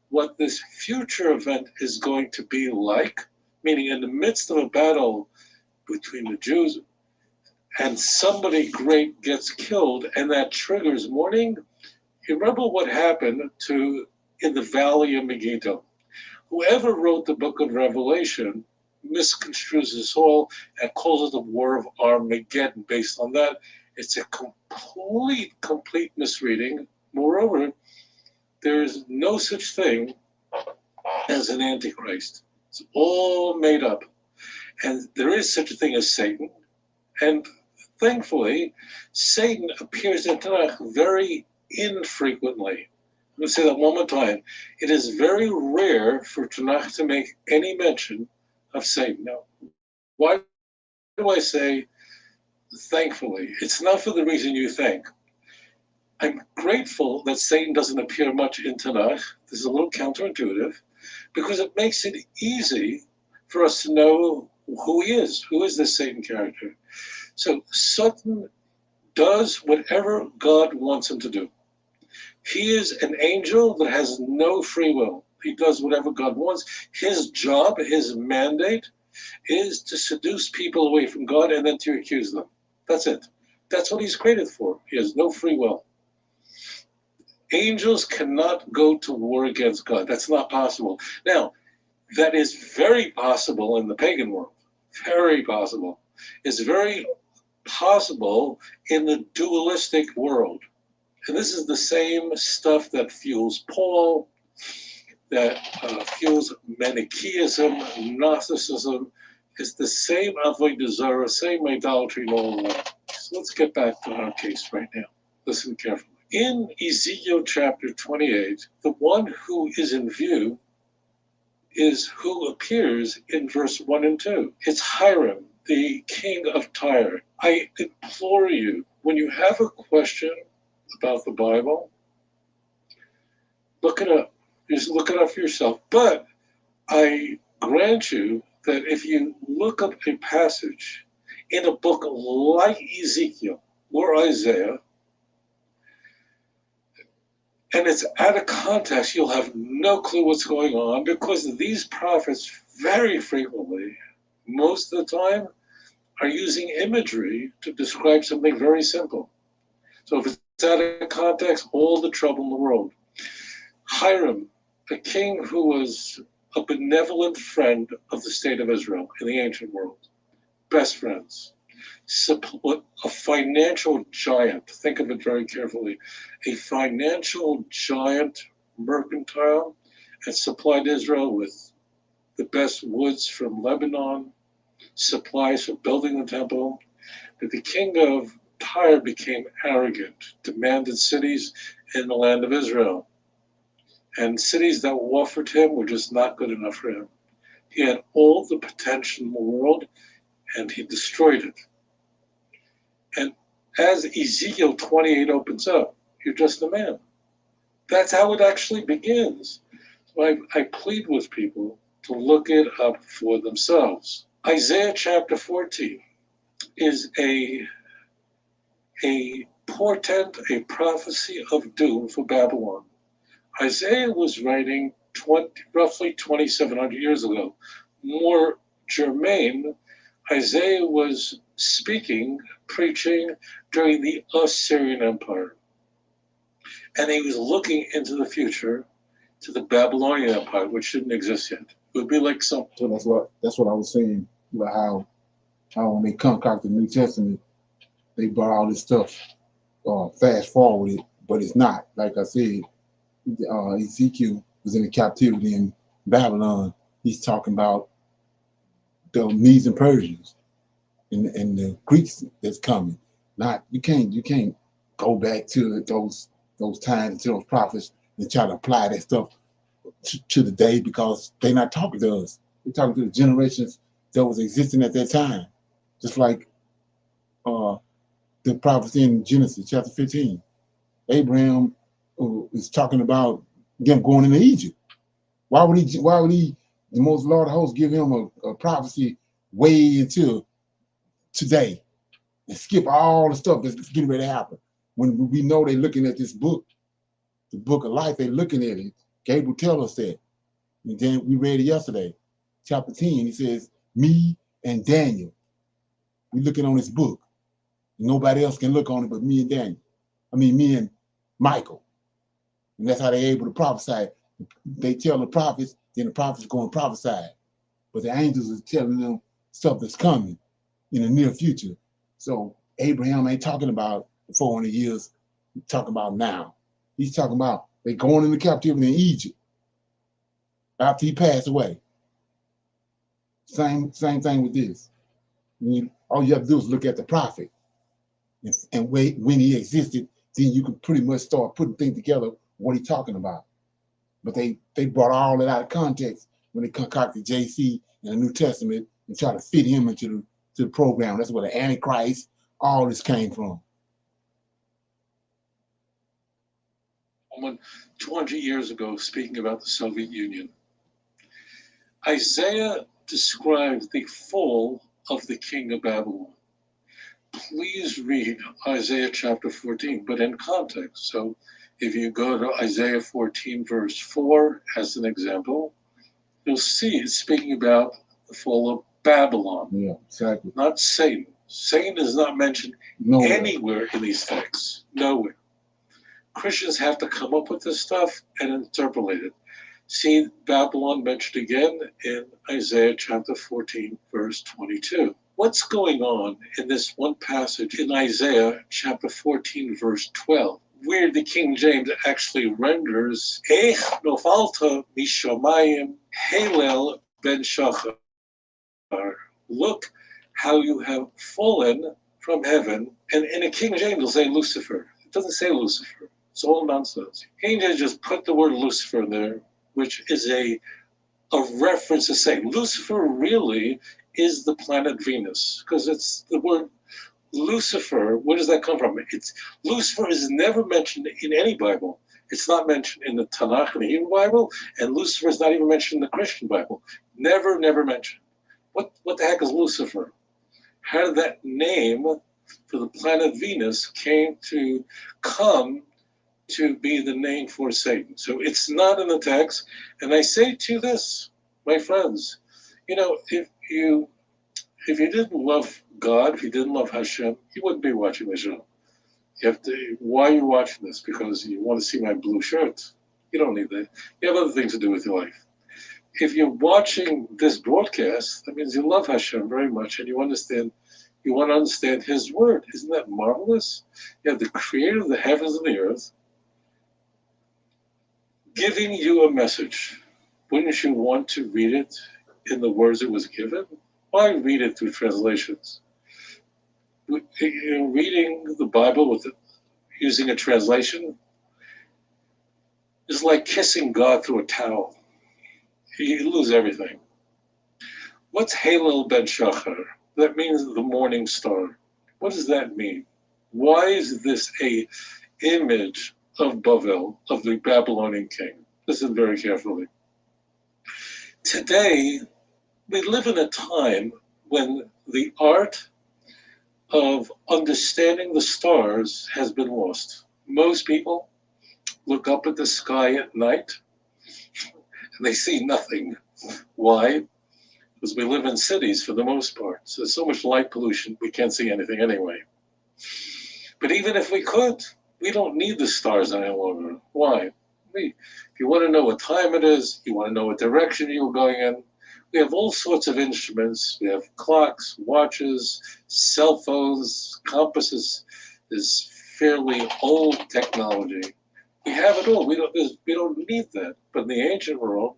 what this future event is going to be like, meaning in the midst of a battle between the Jews and somebody great gets killed and that triggers mourning, you remember what happened in the valley of Megiddo. Whoever wrote the book of Revelation misconstrues this all and calls it the War of Armageddon. Based on that, it's a complete misreading. Moreover, there is no such thing as an antichrist. It's all made up. And there is such a thing as Satan. And thankfully, Satan appears in Tanakh very infrequently. I'm going to say that one more time. It is very rare for Tanakh to make any mention of Satan. Now, why do I say thankfully? It's not for the reason you think. I'm grateful that Satan doesn't appear much in Tanakh. This is a little counterintuitive because it makes it easy for us to know who he is. Who is this Satan character? So Satan does whatever God wants him to do. He is an angel that has no free will. He does whatever God wants. His job, his mandate, is to seduce people away from God and then to accuse them. That's it. That's what he's created for. He has no free will. Angels cannot go to war against God. That's not possible. Now, that is very possible in the pagan world. Very possible. It's very possible in the dualistic world. And this is the same stuff that fuels Paul, that fuels Manichaeism, Gnosticism. It's the same avodah zarah, same idolatry and all of that. So let's get back to our case right now. Listen carefully. In Ezekiel chapter 28, the one who is in view is who appears in verse 1 and 2. It's Hiram, the king of Tyre. I implore you, when you have a question about the Bible, look it up. Just look it up for yourself. But I grant you that if you look up a passage in a book like Ezekiel or Isaiah, and it's out of context, you'll have no clue what's going on because these prophets very frequently, most of the time, are using imagery to describe something very simple. So if it's out of context, all the trouble in the world. Hiram, a king who was a benevolent friend of the state of Israel in the ancient world. Best friends. A financial giant, think of it very carefully, a financial giant mercantile and supplied Israel with the best woods from Lebanon, supplies for building the temple. But the king of Tyre became arrogant, demanded cities in the land of Israel. And cities that were offered him were just not good enough for him. He had all the potential in the world, and he destroyed it. And as Ezekiel 28 opens up, you're just a man. That's how it actually begins. So I plead with people to look it up for themselves. Isaiah chapter 14 is a portent, a prophecy of doom for Babylon. Isaiah was writing roughly 2,700 years ago. More germane, Isaiah was speaking, preaching during the Assyrian Empire. And he was looking into the future to the Babylonian Empire, which didn't exist yet. It would be like some. So that's what I was saying about how when they concocted the New Testament, they brought all this stuff fast forwarded, but it's not. Like I said, Ezekiel was in the captivity in Babylon. He's talking about the Medes and Persians and the Greeks that's coming. Not you can't go back to those times, to those prophets, and try to apply that stuff to the day, because they're not talking to us. They're talking to the generations that was existing at that time. Just like the prophecy in Genesis chapter 15. Abraham is talking about them going into Egypt. Why would he, the most Lord of hosts, give him a prophecy way into today and skip all the stuff that's getting ready to happen? When we know they're looking at this book, the book of life, they're looking at it. Gabriel tells us that. And then we read it yesterday, chapter 10. He says, me and Daniel, we're looking on this book. Nobody else can look on it but me and Daniel. Me and Michael. And that's how they're able to prophesy. They tell the prophets, then the prophets go and prophesy. But the angels are telling them stuff that's coming in the near future. So Abraham ain't talking about 400 years, he's talking about now. He's talking about they going into captivity in Egypt after he passed away. Same thing with this. All you have to do is look at the prophet and wait when he existed, then you can pretty much start putting things together what he's talking about. But they brought all that out of context when they concocted JC in the New Testament and try to fit him into the program. That's where the Antichrist, all this came from. 200 years ago, speaking about the Soviet Union, Isaiah described the fall of the king of Babylon. Please read Isaiah chapter 14, but in context. So if you go to Isaiah 14, verse 4 as an example, you'll see it's speaking about the fall of Babylon. Yeah, exactly. Not Satan. Satan is not mentioned anywhere in these texts. Nowhere. Christians have to come up with this stuff and interpolate it. See Babylon mentioned again in Isaiah chapter 14, verse 22. What's going on in this one passage in Isaiah chapter 14, verse 12, where the King James actually renders, Eich nofalta mishamayim Halel ben Shachar. Look how you have fallen from heaven. And in the King James, it'll say Lucifer. It doesn't say Lucifer. It's all nonsense. King James just put the word Lucifer in there, which is a reference to saying Lucifer really is the planet Venus, because it's the word Lucifer. Where does that come from? Lucifer is never mentioned in any Bible. It's not mentioned in the Tanakh and the Hebrew Bible, and Lucifer is not even mentioned in the Christian Bible. Never mentioned. What the heck is Lucifer? How did that name for the planet Venus come to be the name for Satan? So it's not in the text. And I say to you this, my friends, if you didn't love God, if you didn't love Hashem, you wouldn't be watching the show. Why are you watching this? Because you want to see my blue shirt? You don't need that. You have other things to do with your life. if you're watching this broadcast, that means you love Hashem very much and you want to understand His word. Isn't that marvelous? You have the Creator of the heavens and the earth giving you a message. Wouldn't you want to read it in the words it was given? Why read it through translations? Reading the Bible using a translation is like kissing God through a towel. You lose everything. What's Halel ben Shachar? That means the morning star. What does that mean? Why is this a image of Bavel, of the Babylonian king? Listen very carefully. Today, we live in a time when the art of understanding the stars has been lost. Most people look up at the sky at night and they see nothing. Why? Because we live in cities for the most part. So there's so much light pollution, we can't see anything anyway. But even if we could, we don't need the stars any longer. Why? If you want to know what time it is, you want to know what direction you're going in, we have all sorts of instruments. We have clocks, watches, cell phones, compasses. This fairly old technology. We have it all. We don't need that. But in the ancient world,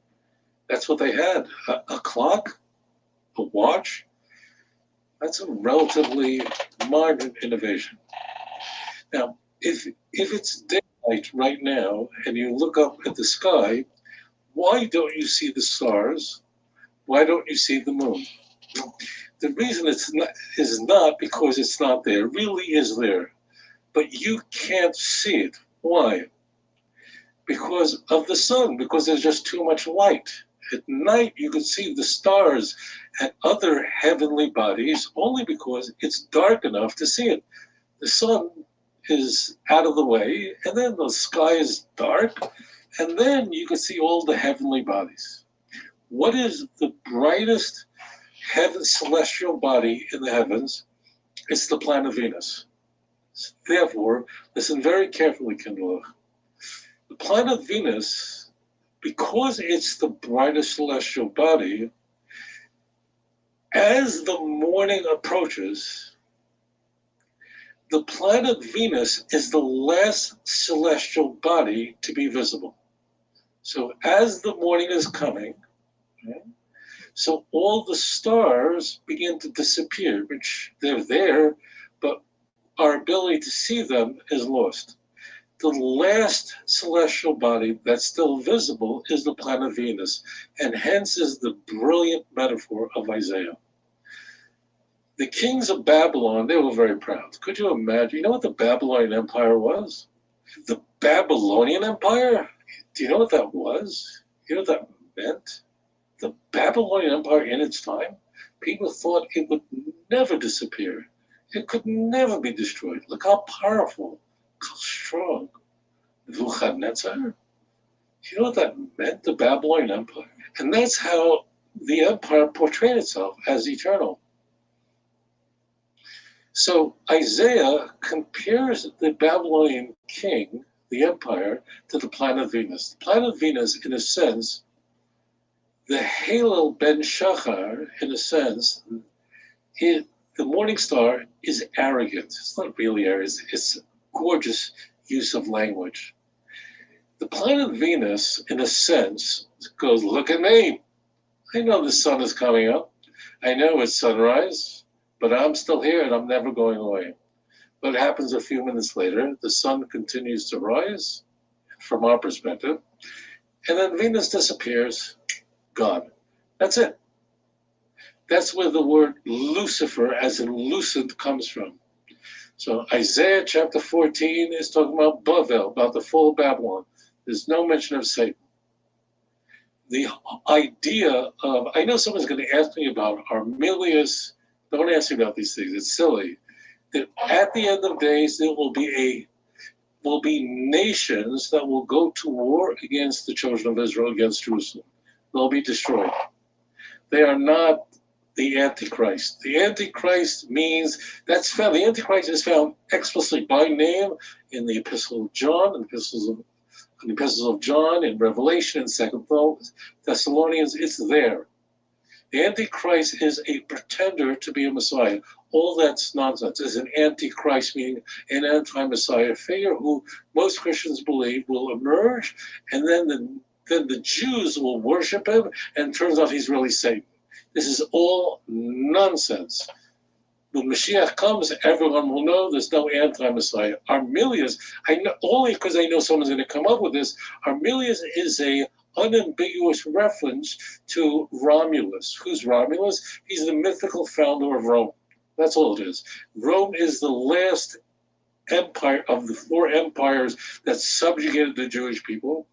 that's what they had. A clock, a watch. That's a relatively modern innovation. Now, if it's daylight right now and you look up at the sky, why don't you see the stars? Why don't you see the moon? The reason is not because it's not there. It really is there. But you can't see it. Why? Because of the sun, because there's just too much light. At night, you can see the stars and other heavenly bodies only because it's dark enough to see it. The sun is out of the way, and then the sky is dark, and then you can see all the heavenly bodies. What is the brightest celestial body in the heavens? It's the planet Venus. Therefore, listen very carefully, Kindle. The planet Venus, because it's the brightest celestial body, as the morning approaches, the planet Venus is the last celestial body to be visible. So as the morning is coming, so all the stars begin to disappear, which they're there, but our ability to see them is lost. The last celestial body that's still visible is the planet Venus, and hence is the brilliant metaphor of Isaiah. The kings of Babylon, they were very proud. Could you imagine? You know what the Babylonian Empire was? The Babylonian Empire? Do you know what that was? You know what that meant? The Babylonian Empire in its time, people thought it would never disappear. It could never be destroyed. Look how powerful, how strong. Nebuchadnezzar? You know what that meant, the Babylonian Empire? And that's how the empire portrayed itself, as eternal. So Isaiah compares the Babylonian king, the empire, to the planet Venus. The planet Venus, in a sense, the Halel ben Shachar, in a sense, the morning star is arrogant. It's not really arrogant. It's a gorgeous use of language. The planet Venus, in a sense, goes, look at me. I know the sun is coming up. I know it's sunrise, but I'm still here and I'm never going away. What happens a few minutes later, the sun continues to rise, from our perspective, and then Venus disappears, gone. That's it. That's where the word Lucifer, as in lucid, comes from. So Isaiah chapter 14 is talking about Bavel, about the fall of Babylon. There's no mention of Satan. The idea of, I know someone's going to ask me about Armilius. Don't ask me about these things. It's silly. That at the end of days, there will be nations that will go to war against the children of Israel, against Jerusalem. They'll be destroyed. They are not the Antichrist. The Antichrist means, that's found, the Antichrist is found explicitly by name in the Epistle of John and the epistles in the epistles of John, in Revelation, in 2 Thessalonians, it's there. The Antichrist is a pretender to be a Messiah. All that's nonsense. Is an Antichrist, meaning an anti-Messiah figure who most Christians believe will emerge, and then the Jews will worship him, and it turns out he's really Satan. This is all nonsense. When Mashiach comes, everyone will know there's no anti-Messiah. Armilius, I know only because I know someone's going to come up with this. Armilius is a unambiguous reference to Romulus. Who's Romulus? He's the mythical founder of Rome. That's all it is. Rome is the last empire of the 4 empires that subjugated the Jewish people.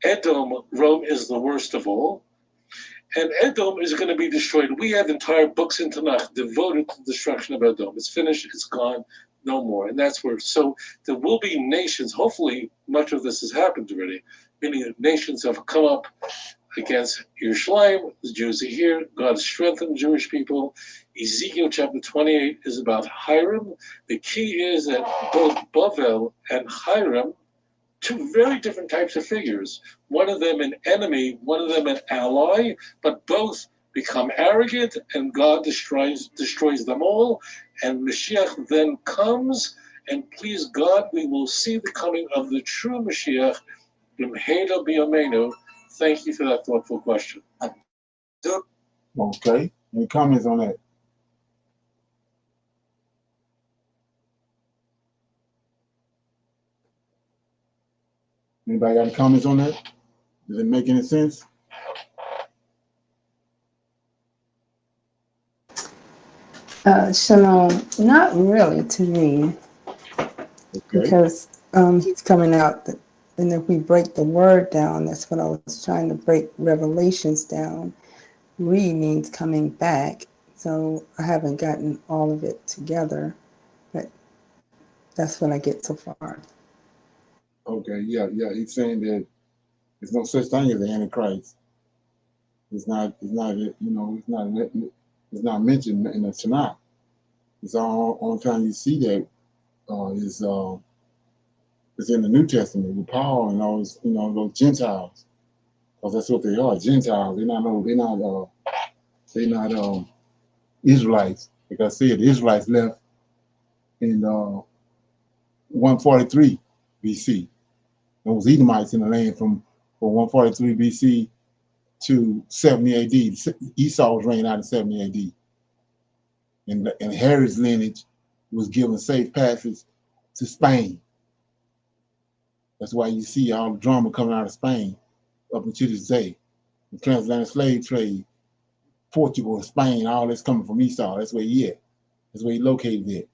Edom, Rome is the worst of all. And Edom is going to be destroyed. We have entire books in Tanakh devoted to the destruction of Edom. It's finished, it's gone, no more. And that's where, so there will be nations, hopefully much of this has happened already, meaning that nations have come up against Yerushalayim. The Jews are here. God has strengthened Jewish people. Ezekiel chapter 28 is about Hiram. The key is that both Bavel and Hiram, 2 very different types of figures. One of them an enemy, one of them an ally, but both become arrogant, and God destroys them all. And Mashiach then comes, and please God, we will see the coming of the true Mashiach. B'mheira b'yameinu. Thank you for that thoughtful question. Okay. Any comments on that? Anybody got any comments on that? Does it make any sense? Shalom, not really to me, Okay. because he's coming out, and if we break the word down, that's what I was trying to break Revelations down. Re means coming back, so I haven't gotten all of it together, but that's what I get so far. Okay, yeah. He's saying that there's no such thing as the Antichrist. It's not mentioned in the Tanakh. It's all only time you see that is in the New Testament with Paul and those those Gentiles, because that's what they are, Gentiles. They're not Israelites. Like I said, the Israelites left in 143 BC. There was Edomites in the land from 143 BC to 70 AD. Esau was reigned out in 70 AD. And Herod's lineage was given safe passage to Spain. That's why you see all the drama coming out of Spain up until this day. The transatlantic slave trade, Portugal and Spain, all that's coming from Esau. That's where he at. That's where he located at.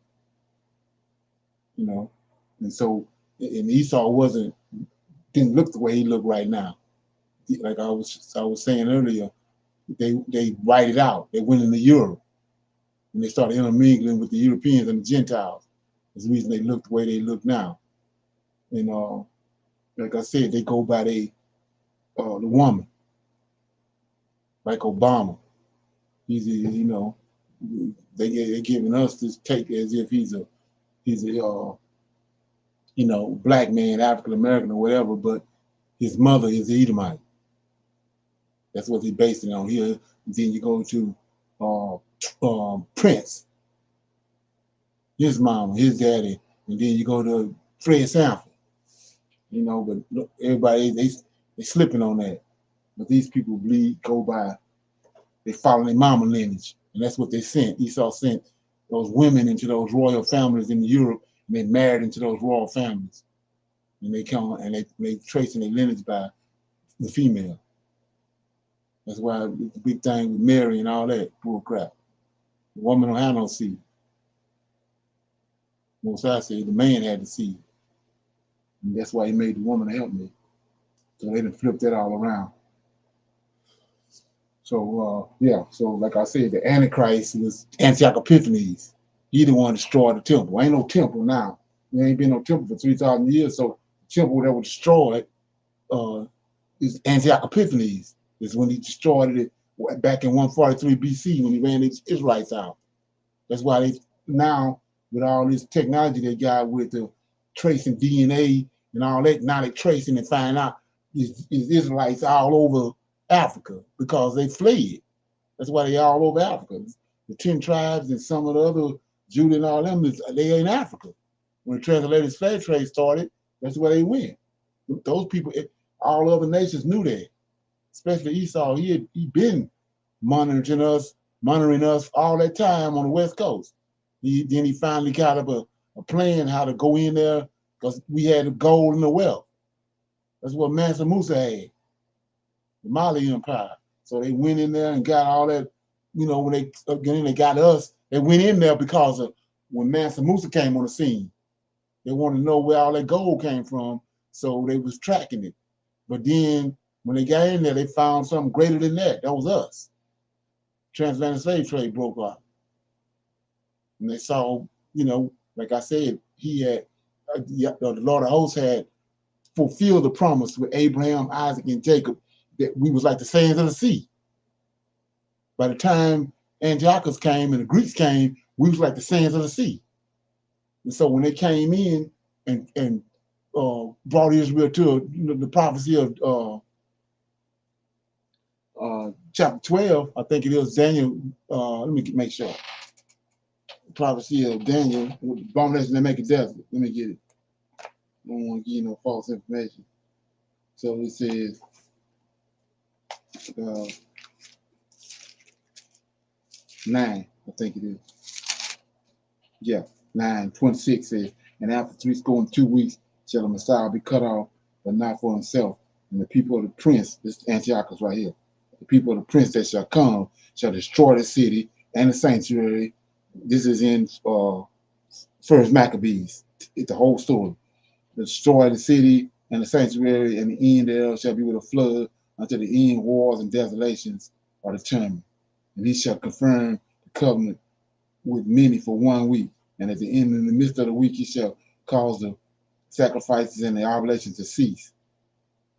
And so, and Esau didn't look the way he looked right now. Like I was saying earlier, they write it out. They went into Europe and they started intermingling with the Europeans and the Gentiles. That's the reason they look the way they look now. And like I said, they go by the woman, like Obama. They're giving us this take as if he's a black man, African American or whatever, but his mother is Edomite. That's what he's based it on here. Then you go to Prince, his mama, his daddy, and then you go to Fred Sanford. But look, everybody they slipping on that. But these people they follow their mama lineage, and that's what they sent. Esau sent those women into those royal families in Europe, and they married into those royal families, and they come and they tracing their lineage by the female. That's why it's a big thing with Mary and all that bull crap. The woman don't have no seed. Most I say the man had the seed, and that's why he made the woman help me. So they done flipped that all around. So so like I said, the Antichrist was Antioch Epiphanes. He the one destroyed the temple. Ain't no temple now. There ain't been no temple for 3,000 years. So the temple that was destroyed is Antioch Epiphanes. Is when he destroyed it back in 143 BC when he ran the Israelites out. That's why they now, with all this technology they got with the tracing DNA and all that. Now they tracing and find out is Israelites all over Africa because they fled. That's why they all over Africa. The 10 tribes and some of the other Judah and all them, they in Africa. When the transatlantic slave trade started, that's where they went. Those people, all other nations knew that, especially Esau. He been monitoring us all that time on the West Coast. Then he finally got up a plan how to go in there because we had the gold and the wealth. That's what Mansa Musa had, the Mali Empire. So they went in there and got all that, when they got us, they went in there because of when Mansa Musa came on the scene. They wanted to know where all that gold came from, so they was tracking it. But then when they got in there, they found something greater than that. That was us. Transatlantic slave trade broke out. And they saw, like I said, he had, the Lord of hosts had fulfilled the promise with Abraham, Isaac, and Jacob that we was like the sands of the sea. By the time Antiochus came and the Greeks came, we was like the sands of the sea. And so when they came in and brought Israel to the prophecy of chapter 12, I think it is Daniel. Let me make sure. The prophecy of Daniel, with the abomination they make it desolate. Let me get it. I don't want to give you no false information. So it says, 9, I think it is. Yeah, 9:26 says, and after 3 weeks shall the Messiah be cut off, but not for himself. And the people of the prince, this is Antiochus right here, the people of the prince that shall come shall destroy the city and the sanctuary. This is in First Maccabees. It's the whole story. Destroy the city and the sanctuary, and the end thereof shall be with a flood until the end wars and desolations are determined. And he shall confirm the covenant with many for 1 week. And at the end, in the midst of the week, he shall cause the sacrifices and the oblations to cease.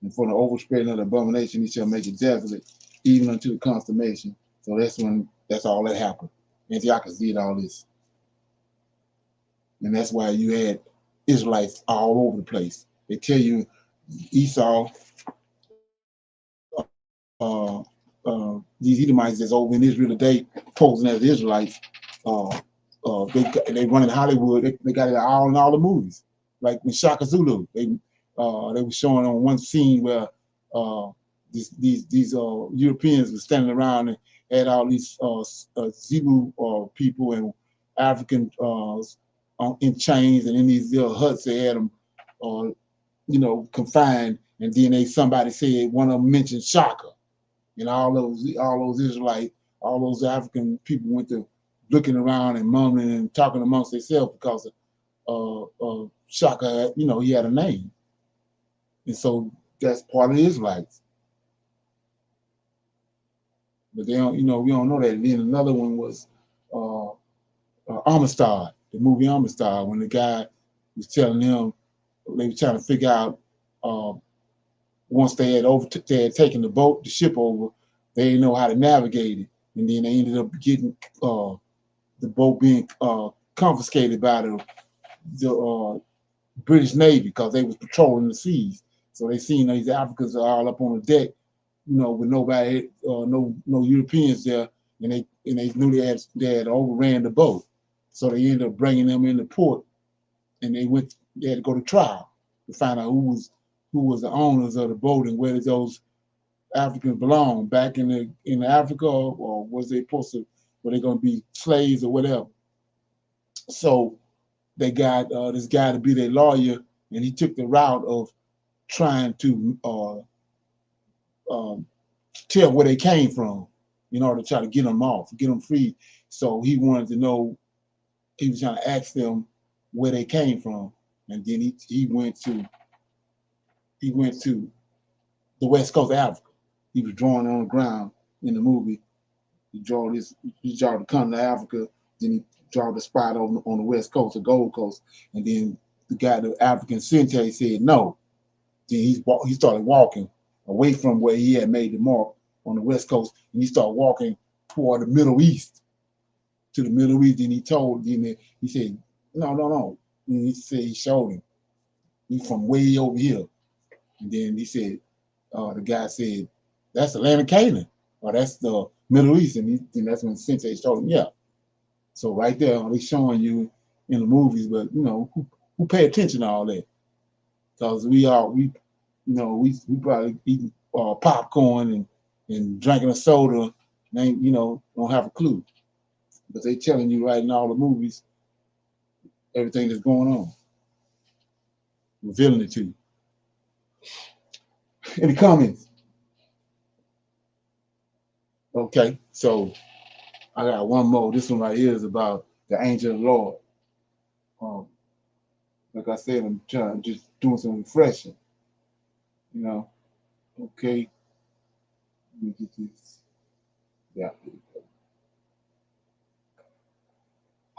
And for the overspreading of the abomination, he shall make it desolate, even unto the consummation. So that's all that happened. Antiochus did all this. And that's why you had Israelites all over the place. They tell you Esau, these Edomites that's over in Israel today, posing as Israelites, they run in Hollywood. They got it all in all the movies, like in Shaka Zulu. They were showing on one scene where these Europeans were standing around and had all these Zulu people and African in chains and in these little huts. They had them, confined. And then somebody said one of them mentioned Shaka, and all those Israelite, all those African people went to looking around and mumbling and talking amongst themselves because Shaka, he had a name. And so that's part of the Israelites. But they don't, we don't know that. And then another one was Amistad, the movie Amistad, when the guy was telling them, they were trying to figure out once they had taken the ship over, they didn't know how to navigate it. And then they ended up getting the boat being confiscated by the British Navy because they was patrolling the seas. So they seen these Africans are all up on the deck, with nobody, no Europeans there, and they knew they had overran the boat. So they ended up bringing them into port, and they had to go to trial to find out who was the owners of the boat and where did those Africans belong, back in Africa, or was they were they going to be slaves or whatever? So they got this guy to be their lawyer, and he took the route of trying to tell where they came from in order to try to get them off, get them free. So he wanted to know, he was trying to ask them where they came from. And then he went to the West Coast of Africa. He was drawing on the ground in the movie. He drew the continent of Africa, then he drew the spot on the West Coast, the Gold Coast, and then the African Sente said no. Then he started walking away from where he had made the mark on the West Coast, and he started walking toward the Middle East, to the Middle East. And he said, no. And he said, he showed him. We from way over here. And then he said, the guy said, that's the land of Canaan, or that's the Middle East. And that's when Sensei told him, yeah. So right there, they showing you in the movies, but you know, who pay attention to all that? Because we probably eating popcorn and drinking a soda, and ain't, you know, don't have a clue. But they telling you right in all the movies everything that's going on, revealing it to you. Any comments? Okay, so I got one more. This one right here is about the angel of the Lord. Like I said, I'm just doing some refreshing. You know, okay. Let me get this. Yeah.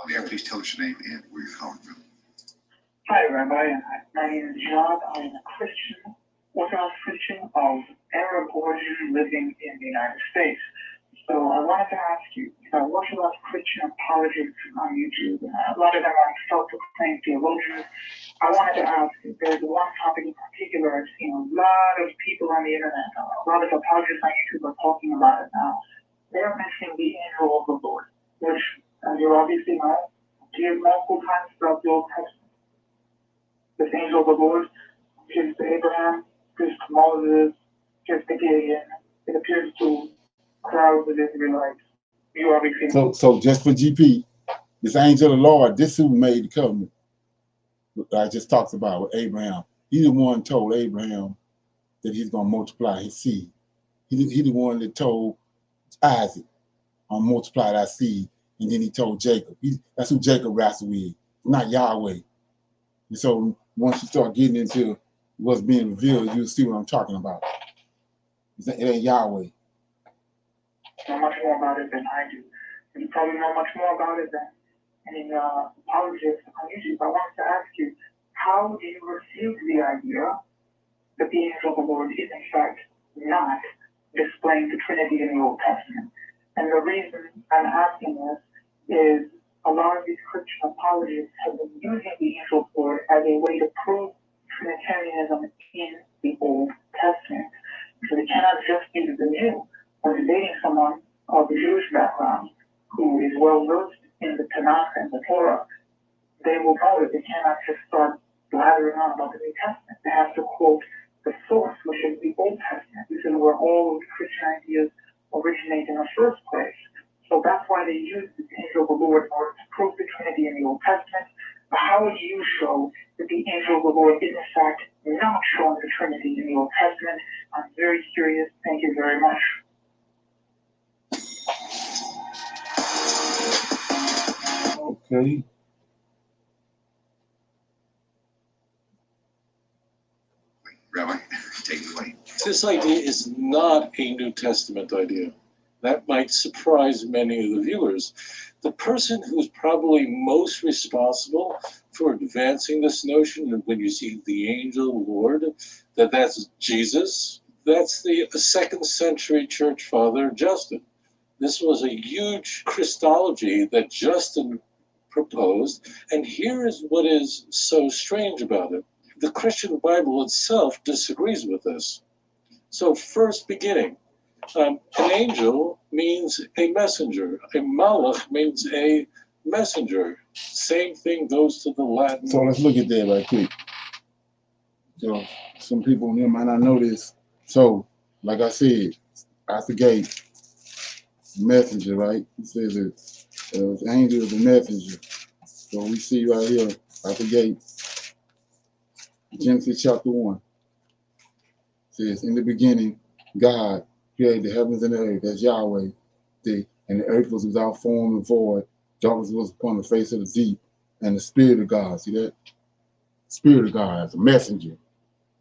On air, please tell us your name and where you're calling from. Hi, Rabbi. My name is John. I am a Christian, Orthodox Christian of Arab origin living in the United States. So I wanted to ask you, Orthodox Christian apologists on YouTube, a lot of them are self-proclaimed theologians. I wanted to ask you, there's one topic in particular I've seen a lot of people on the internet, a lot of apologists on YouTube are talking about it now. They're mentioning the angel of the Lord, which, as you obviously know, appears multiple times throughout the Old Testament. This angel of the Lord appears to Abraham, appears to Moses, appears to Gideon. It appears to crowds of Israelites. You obviously know. So just for GP, this angel of the Lord, this who made the covenant I just talked about with Abraham. He the one told Abraham that he's gonna multiply his seed. He the one that told Isaac, I'll multiply that seed. And then he told Jacob. That's who Jacob wrestled with, not Yahweh. And so once you start getting into what's being revealed, you'll see what I'm talking about. It ain't Yahweh. Know much more about it than I do. And you probably know much more about it than any apologists on YouTube. I wanted to ask you, how do you refute the idea that the angel of the Lord is in fact not displaying the Trinity in the Old Testament? And the reason I'm asking this is a lot of these Christian apologists have been using the angel of the Lord as a way to prove Trinitarianism in the Old Testament. So they cannot just use the new. When debating someone of a Jewish background who is well versed in the Tanakh and the Torah, they will know that they cannot just start blathering on about the New Testament. They have to quote the source, which is the Old Testament. This is where all of the Christian ideas originate in the first place. So that's why they use the angel of the Lord in order to prove the Trinity in the Old Testament. But how would you show that the angel of the Lord is in fact not showing the Trinity in the Old Testament? I'm very curious. Thank you very much. Okay. Rabbi, take it away. This idea is not a New Testament idea. That might surprise many of the viewers. The person who's probably most responsible for advancing this notion, and when you see the angel Lord, that's Jesus, that's the 2nd century church father, Justin. This was a huge Christology that Justin proposed, and here is what is so strange about it. The Christian Bible itself disagrees with this. So first beginning, an angel means a messenger. A malach means a messenger. Same thing goes to the Latin. So let's look at that right quick. So some people here might not know this. So, like I said, out the gate, messenger, right? It says it angel is a messenger. So we see right here out the gate, Genesis chapter 1. It says, in the beginning, God created the heavens and the earth. That's Yahweh. And the earth was without form and void. Darkness was upon the face of the deep. And the Spirit of God, see that? Spirit of God, that's a messenger.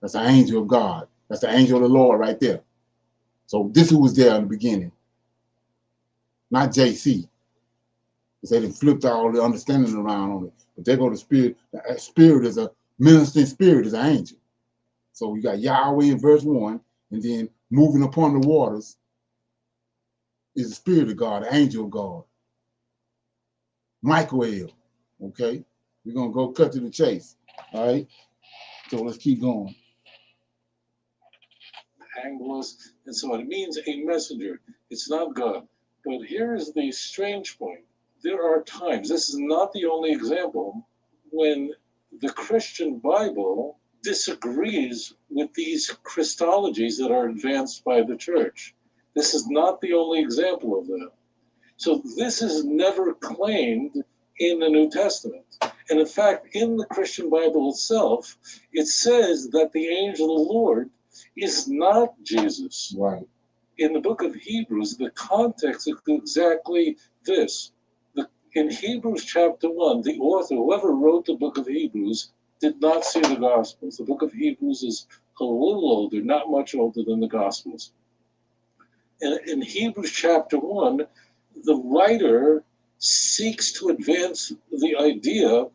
That's an angel of God. That's the angel of the Lord right there. So this who was there in the beginning. Not JC. Because they done flipped all the understanding around on it. But there go the Spirit. The Spirit is a ministering spirit, is an angel. So you got Yahweh in verse 1, and then moving upon the waters is the Spirit of God, the angel of God. Michael, okay? We're going to go cut to the chase, all right? So let's keep going. Angelos, and so on. It means a messenger. It's not God. But here is the strange point. There are times, this is not the only example, when the Christian Bible disagrees with these Christologies that are advanced by the church. This is not the only example of that. So this is never claimed in the New Testament. And in fact, in the Christian Bible itself, it says that the angel of the Lord is not Jesus. Right. In the book of Hebrews, the context is exactly this. In Hebrews chapter 1, the author, whoever wrote the book of Hebrews, did not see the Gospels. The book of Hebrews is a little older, not much older than the Gospels. And in Hebrews chapter 1, the writer seeks to advance the idea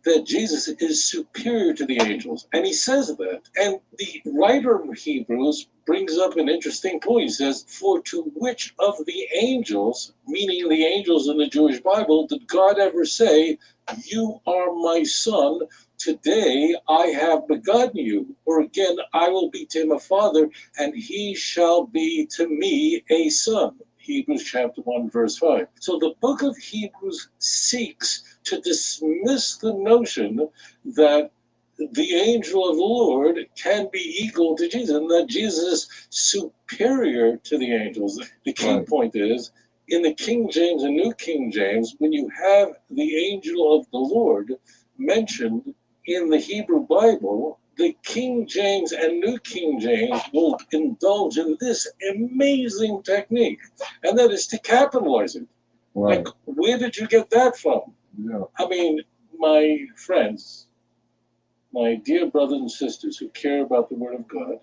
that Jesus is superior to the angels. And he says that. And the writer of Hebrews brings up an interesting point. He says, for to which of the angels, meaning the angels in the Jewish Bible, did God ever say, you are my son, today I have begotten you? Or again, I will be to him a father, and he shall be to me a son. Hebrews chapter 1, verse 5. So the book of Hebrews seeks to dismiss the notion that the angel of the Lord can be equal to Jesus, and that Jesus is superior to the angels. The key point is, in the King James and New King James, when you have the angel of the Lord mentioned in the Hebrew Bible, the King James and New King James will indulge in this amazing technique, and that is to capitalize it. Right. Like, where did you get that from? Yeah. I mean, my friends, my dear brothers and sisters who care about the Word of God,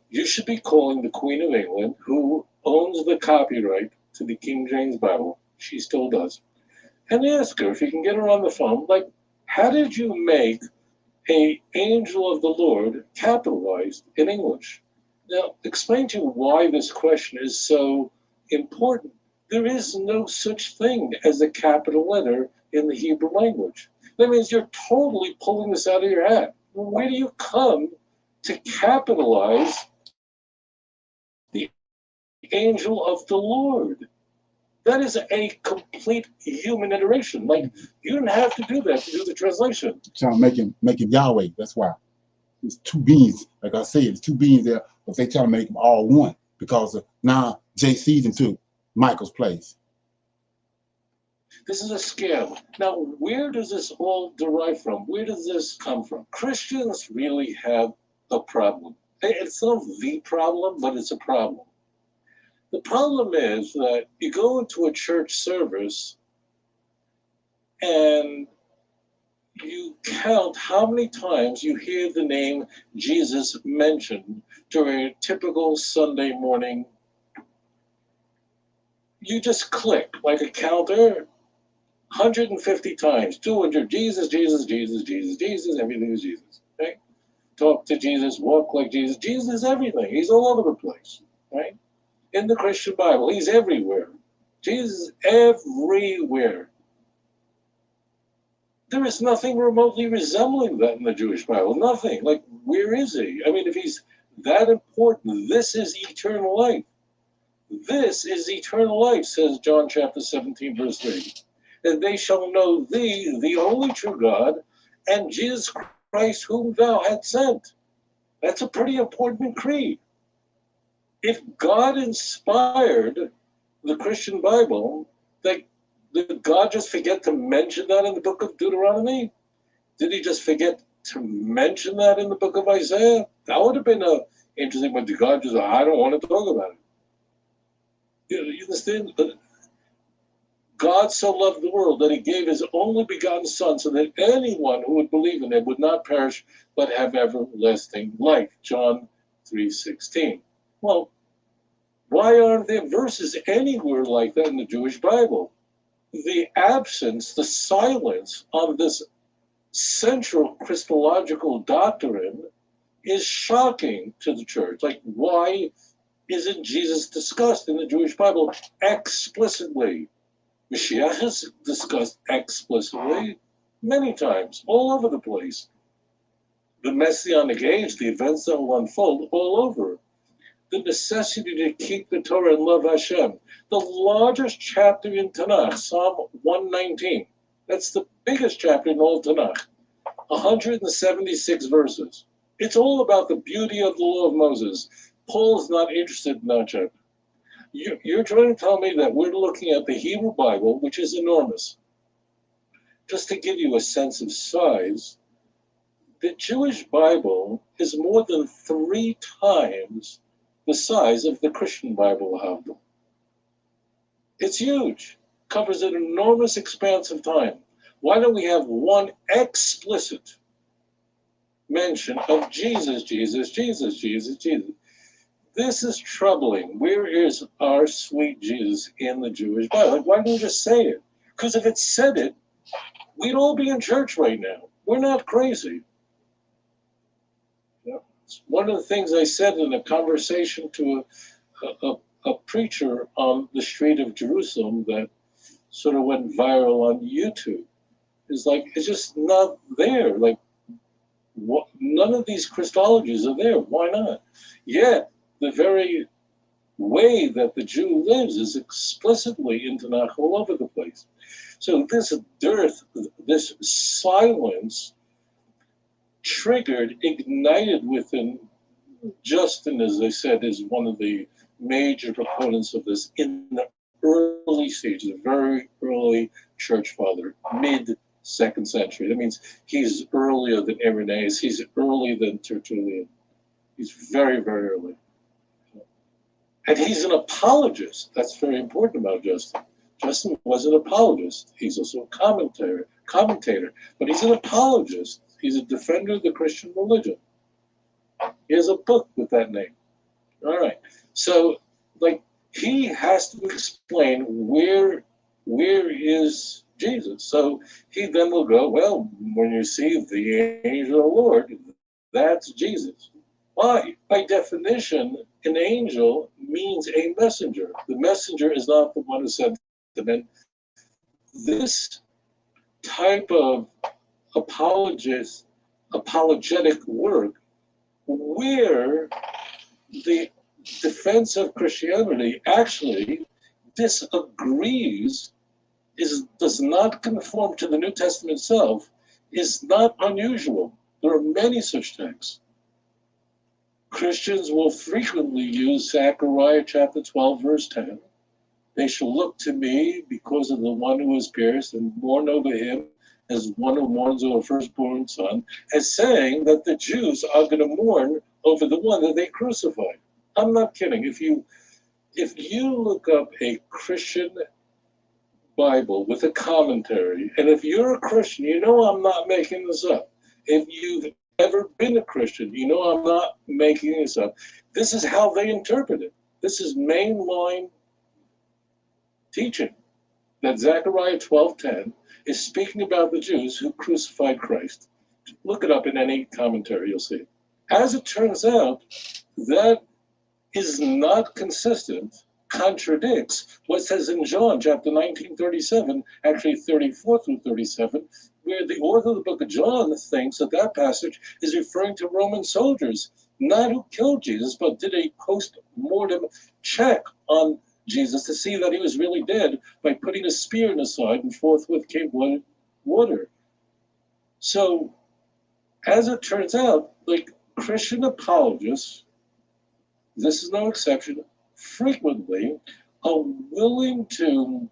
you should be calling the Queen of England, who owns the copyright to the King James Bible. She still does. And ask her, if you can get her on the phone, like, how did you make a angel of the Lord capitalized in English? Now, explain to you why this question is so important. There is no such thing as a capital letter in the Hebrew language. That means you're totally pulling this out of your hat. Where do you come to capitalize the angel of the Lord? That is a complete human iteration. Like, you didn't have to do that to do the translation. Trying to make him Yahweh. That's why. It's two beings. Like I said, it's two beings there, but they try to make them all one because now JC's into Michael's place. This is a scam. Now, where does this all derive from? Where does this come from? Christians really have a problem. It's not the problem, but it's a problem. The problem is that you go into a church service and you count how many times you hear the name Jesus mentioned during a typical Sunday morning. You just click like a counter 150 times, 200, Jesus, Jesus, Jesus, Jesus, Jesus, everything is Jesus, right? Talk to Jesus, walk like Jesus. Jesus is everything. He's all over the place, right? In the Christian Bible, he's everywhere. Jesus is everywhere. There is nothing remotely resembling that in the Jewish Bible. Nothing. Like, where is he? I mean, if he's that important, this is eternal life. This is eternal life, says John chapter 17, verse 3. And they shall know thee, the only true God, and Jesus Christ, whom thou hast sent. That's a pretty important creed. If God inspired the Christian Bible, did God just forget to mention that in the book of Deuteronomy? Did he just forget to mention that in the book of Isaiah? That would have been interesting, but God just, I don't want to talk about it. You understand? But God so loved the world that he gave his only begotten Son so that anyone who would believe in him would not perish but have everlasting life. John 3:16. Well, why aren't there verses anywhere like that in the Jewish Bible? The absence, the silence of this central Christological doctrine is shocking to the church. Like, why isn't Jesus discussed in the Jewish Bible explicitly? Mashiach is discussed explicitly many times, all over the place. the Messianic age, the events that will unfold all over. The necessity to keep the Torah and love Hashem. The largest chapter in Tanakh, Psalm 119. That's the biggest chapter in all Tanakh. 176 verses. It's all about the beauty of the law of Moses. Paul's not interested in that chapter. You're trying to tell me that we're looking at the Hebrew Bible, which is enormous. Just to give you a sense of size, the Jewish Bible is more than 3 times the size of the Christian Bible. It's huge, covers an enormous expanse of time. Why don't we have one explicit mention of Jesus, Jesus, Jesus, Jesus, Jesus? This is troubling. Where is our sweet Jesus in the Jewish Bible? Like, why don't we just say it? Because if it said it, we'd all be in church right now. We're not crazy. It's one of the things I said in a conversation to a preacher on the street of Jerusalem that sort of went viral on YouTube. Is like, it's just not there. Like, none of these Christologies are there. Why not? Yet, the very way that the Jew lives is explicitly in Tanakh all over the place. So this dearth, this silence, ignited within Justin, as I said, is one of the major proponents of this in the early stages, a very early church father, mid-2nd century. That means he's earlier than Irenaeus, he's earlier than Tertullian. He's very, very early. And he's an apologist. That's very important about Justin. Justin was an apologist. He's also a commentator, but he's an apologist. He's a defender of the Christian religion. He has a book with that name. All right. So, like, he has to explain where is Jesus. So he then will go, well, when you see the angel of the Lord, that's Jesus. Why? By definition, an angel means a messenger. The messenger is not the one who sent them. And this type of apologetic work, where the defense of Christianity actually disagrees, does not conform to the New Testament itself, is not unusual. There are many such texts. Christians will frequently use Zechariah chapter 12, verse 10. They shall look to me because of the one who was pierced and mourn over him as one who mourns over a firstborn son, as saying that the Jews are going to mourn over the one that they crucified. I'm not kidding. If you look up a Christian Bible with a commentary, and if you're a Christian, you know I'm not making this up. If you've ever been a Christian, you know I'm not making this up. This is how they interpret it. This is mainline teaching, that Zechariah 12:10 is speaking about the Jews who crucified Christ. Look it up in any commentary, you'll see. As it turns out, that is not consistent, contradicts what it says in John chapter 19:37, actually 34 through 37, where the author of the book of John thinks that that passage is referring to Roman soldiers, not who killed Jesus, but did a post-mortem check on Jesus to see that he was really dead by putting a spear in his side, and forthwith came blood water. So, as it turns out, like, Christian apologists, this is no exception, frequently are willing to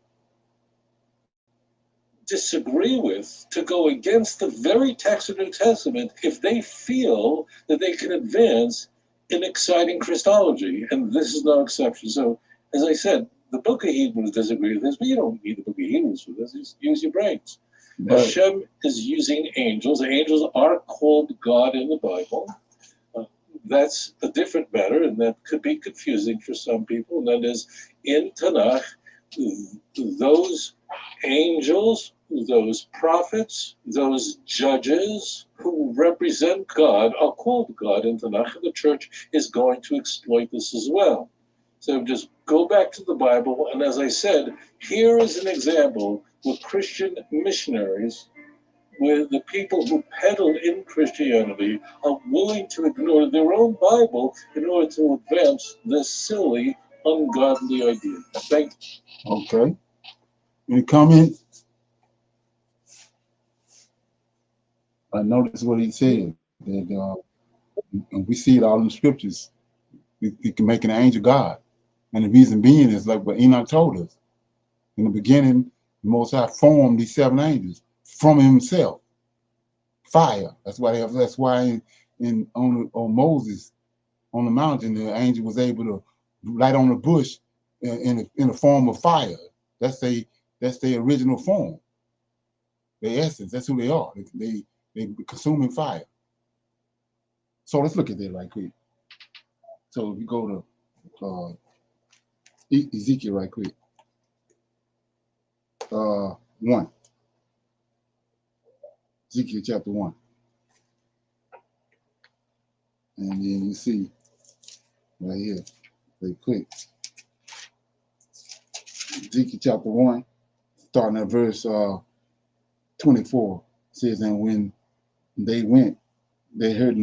disagree with, to go against the very text of the New Testament if they feel that they can advance an exciting Christology, and this is no exception. So, as I said, the book of Hebrews disagree with this, but you don't need the book of Hebrews for this. Just use your brains. Right. Hashem is using angels. Angels are called God in the Bible. That's a different matter, and that could be confusing for some people. And that is, in Tanakh, those angels, those prophets, those judges who represent God are called God in Tanakh, and the church is going to exploit this as well. So just go back to the Bible, and as I said, here is an example where Christian missionaries where the people who peddle in Christianity are willing to ignore their own Bible in order to advance their silly, ungodly ideas. Thank you. Okay. Any comments? I noticed what he said. That and we see it all in the scriptures. He can make an angel God. And the reason being is like what Enoch told us. In the beginning, the Most High formed these 7 angels from himself. Fire. That's why on Moses on the mountain, the angel was able to light on the bush in the form of fire. That's their original form. Their essence. That's who they are. They consuming fire. So let's look at that right quick. So if you go to Ezekiel right quick. 1. Ezekiel chapter 1. And then you see right here, very quick. Ezekiel chapter 1, starting at verse 24, says, and when they went, they heard,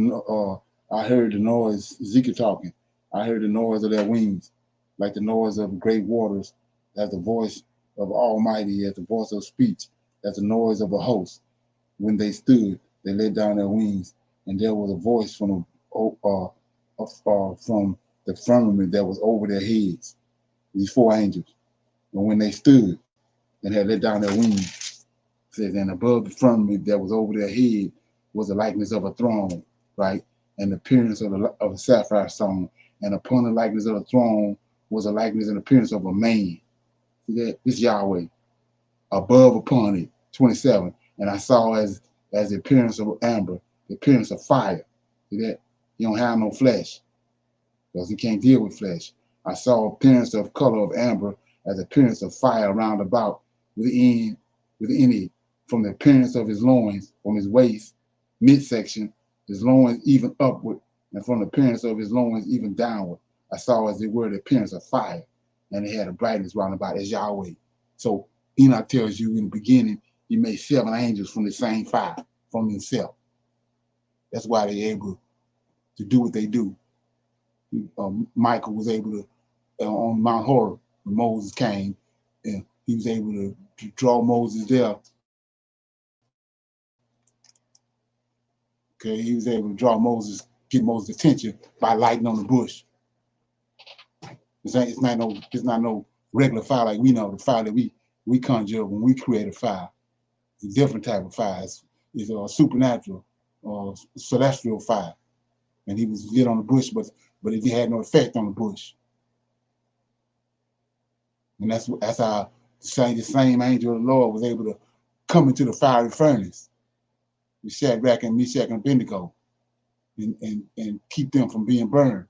I heard the noise, Ezekiel talking, I heard the noise of their wings, like the noise of great waters, as the voice of Almighty, as the voice of speech, as the noise of a host. When they stood, they let down their wings, and there was a voice from the firmament that was over their heads, these 4 angels. And when they stood and had let down their wings, says, and above the firmament that was over their head was the likeness of a throne, right? And the appearance of a sapphire stone. And upon the likeness of the throne was a likeness and appearance of a man. See that? This Yahweh. Above upon it, 27. And I saw as the appearance of amber, the appearance of fire. See that? He don't have no flesh, because he can't deal with flesh. I saw appearance of color of amber, as appearance of fire round about within it, from the appearance of his loins, from his waist, midsection, his loins even upward, and from the appearance of his loins even downward. I saw as it were the appearance of fire, and it had a brightness round about as Yahweh. So Enoch tells you in the beginning, he made 7 angels from the same fire, from himself. That's why they're able to do what they do. Michael was able to, on Mount Horeb, when Moses came, and he was able to draw Moses there. Okay, he was able to draw Moses, get Moses' attention by lighting on the bush. It's not no regular fire like we know, the fire that we conjure when we create a fire. It's a different type of fire. It's a supernatural or celestial fire. And he was lit on the bush, but it had no effect on the bush. And that's how the same angel of the Lord was able to come into the fiery furnace with Shadrach and Meshach and Abednego and keep them from being burned.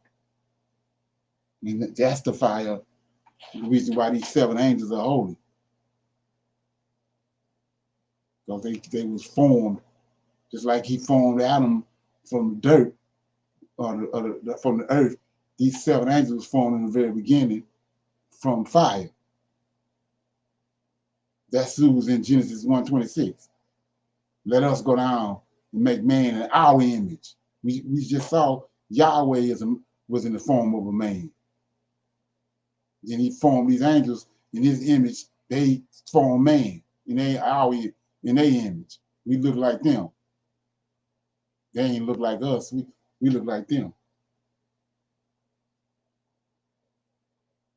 And that's the fire, the reason why these 7 angels are holy. Because they was formed just like he formed Adam from the dirt or from the earth. These 7 angels was formed in the very beginning from fire. That's who was in Genesis 1:26. Let us go down and make man in our image. We just saw Yahweh was in the form of a man. Then he formed these angels in his image. They formed man in their image. We look like them. They ain't look like us. We look like them.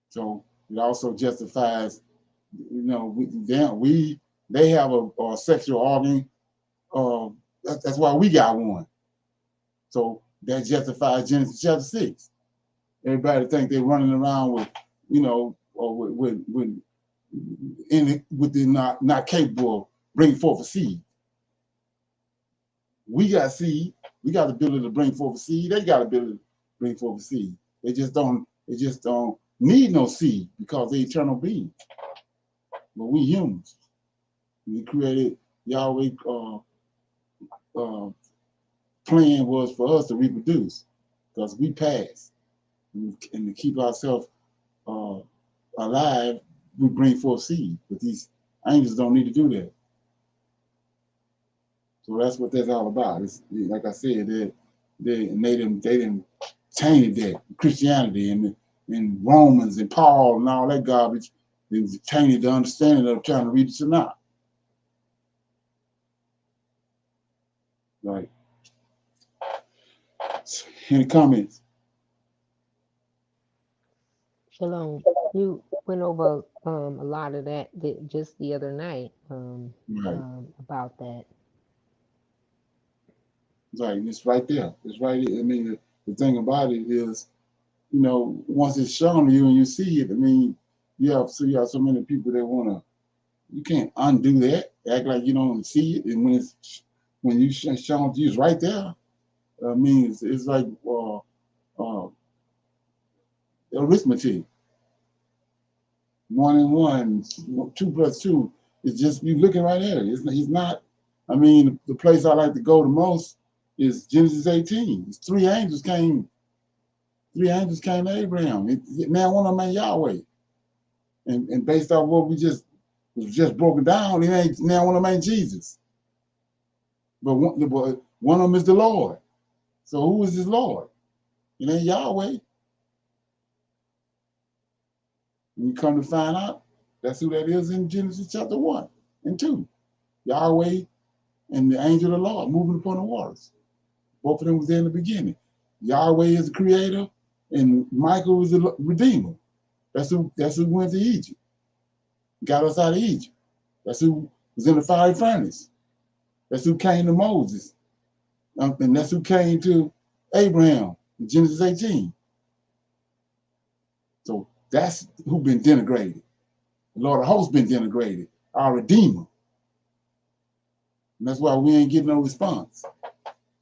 So it also justifies, they have a sexual organ. That's why we got one. So that justifies Genesis chapter 6. Everybody think they're running around with, or with the not capable of bringing forth a seed. We got seed. We got the ability to bring forth a seed. They got the ability to bring forth a seed. They just don't need no seed because they're eternal beings. But we humans. We created Yahweh plan was for us to reproduce because we pass. And to keep ourselves alive, we bring forth seed. But these angels don't need to do that. So that's what that's all about. It's like I said, they didn't tainted that Christianity and Romans and Paul and all that garbage. They tainted the understanding of trying to read the Tanakh. Right. Any comments? Shalom. You went over a lot of that just the other night Right. about that. Right. It's right there. It's right. I mean, the thing about it is, once it's shown to you and you see it, I mean, you have so many people that wanna. You can't undo that. Act like you don't see it, and when you shown to you, it's right there. I mean, it's like arithmetic. 1 and 1, 2 plus 2. It's just you looking right at it. He's not. I mean, the place I like to go the most is Genesis 18. It's three angels came. Three angels came to Abraham. Now one of them ain't Yahweh, and based off what we just was just broken down, it ain't now one of them ain't Jesus. But one of them is the Lord. So who is his Lord? It ain't Yahweh. And we come to find out that's who that is in Genesis chapter 1 and 2. Yahweh and the angel of the Lord moving upon the waters. Both of them was there in the beginning. Yahweh is the creator and Michael is the redeemer. That's who went to Egypt. Got us out of Egypt. That's who was in the fiery furnace. That's who came to Moses. And that's who came to Abraham in Genesis 18. So that's who been denigrated. The Lord of hosts been denigrated. Our Redeemer. And that's why we ain't getting no response.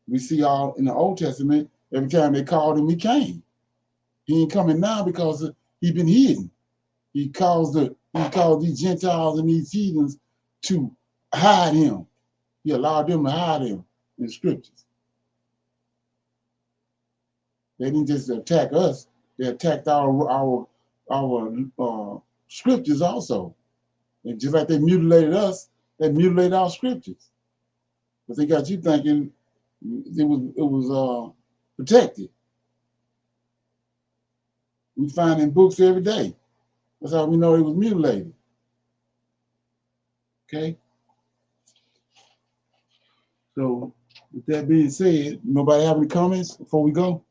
We see all in the Old Testament, every time they called him, he came. He ain't coming now because he been hidden. He caused these Gentiles and these heathens to hide him. He allowed them to hide him in the scriptures. They didn't just attack us; they attacked our scriptures also. And just like they mutilated us, they mutilated our scriptures. But they got you thinking it was protected. We find in books every day. That's how we know it was mutilated. Okay. So with that being said, nobody have any comments before we go?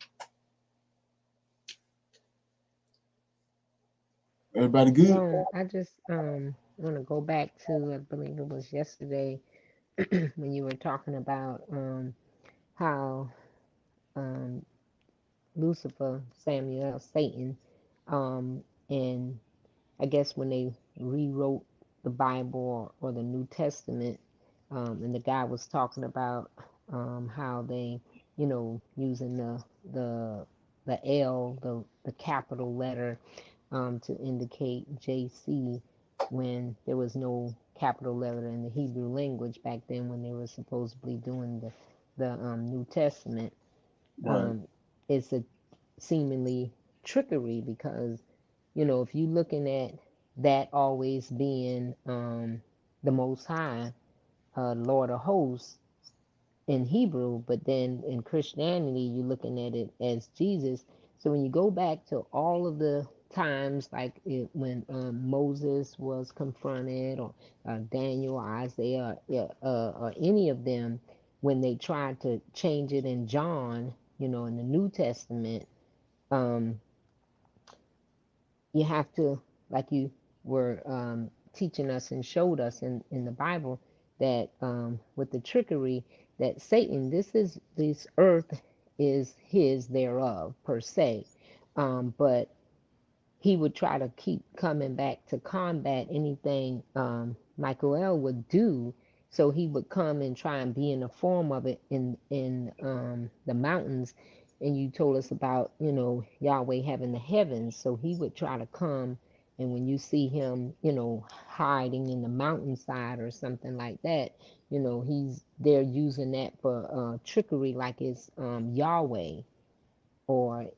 Everybody good? Shalom. I just want to go back to, I believe it was yesterday when you were talking about how um, Lucifer, Samuel, Satan, and I guess when they rewrote the Bible or the New Testament, and the guy was talking about how they, using the L, the capital letter, to indicate JC when there was no capital letter in the Hebrew language back then when they were supposedly doing the New Testament. Right. It's a seemingly trickery because if you're looking at that always being the Most High, Lord of Hosts in Hebrew, but then in Christianity, you're looking at it as Jesus. So when you go back to all of the times, like when Moses was confronted, or Daniel, Isaiah, or any of them, when they tried to change it in John, in the New Testament, um, you have to, like you were teaching us and showed us in the Bible, that with the trickery, that Satan, this earth is his thereof, per se. But he would try to keep coming back to combat anything Michael would do. So he would come and try and be in the form of it in the mountains. And you told us about Yahweh having the heavens. So he would try to come, and when you see him hiding in the mountainside or something like that, he's there using that for trickery, like it's Yahweh, or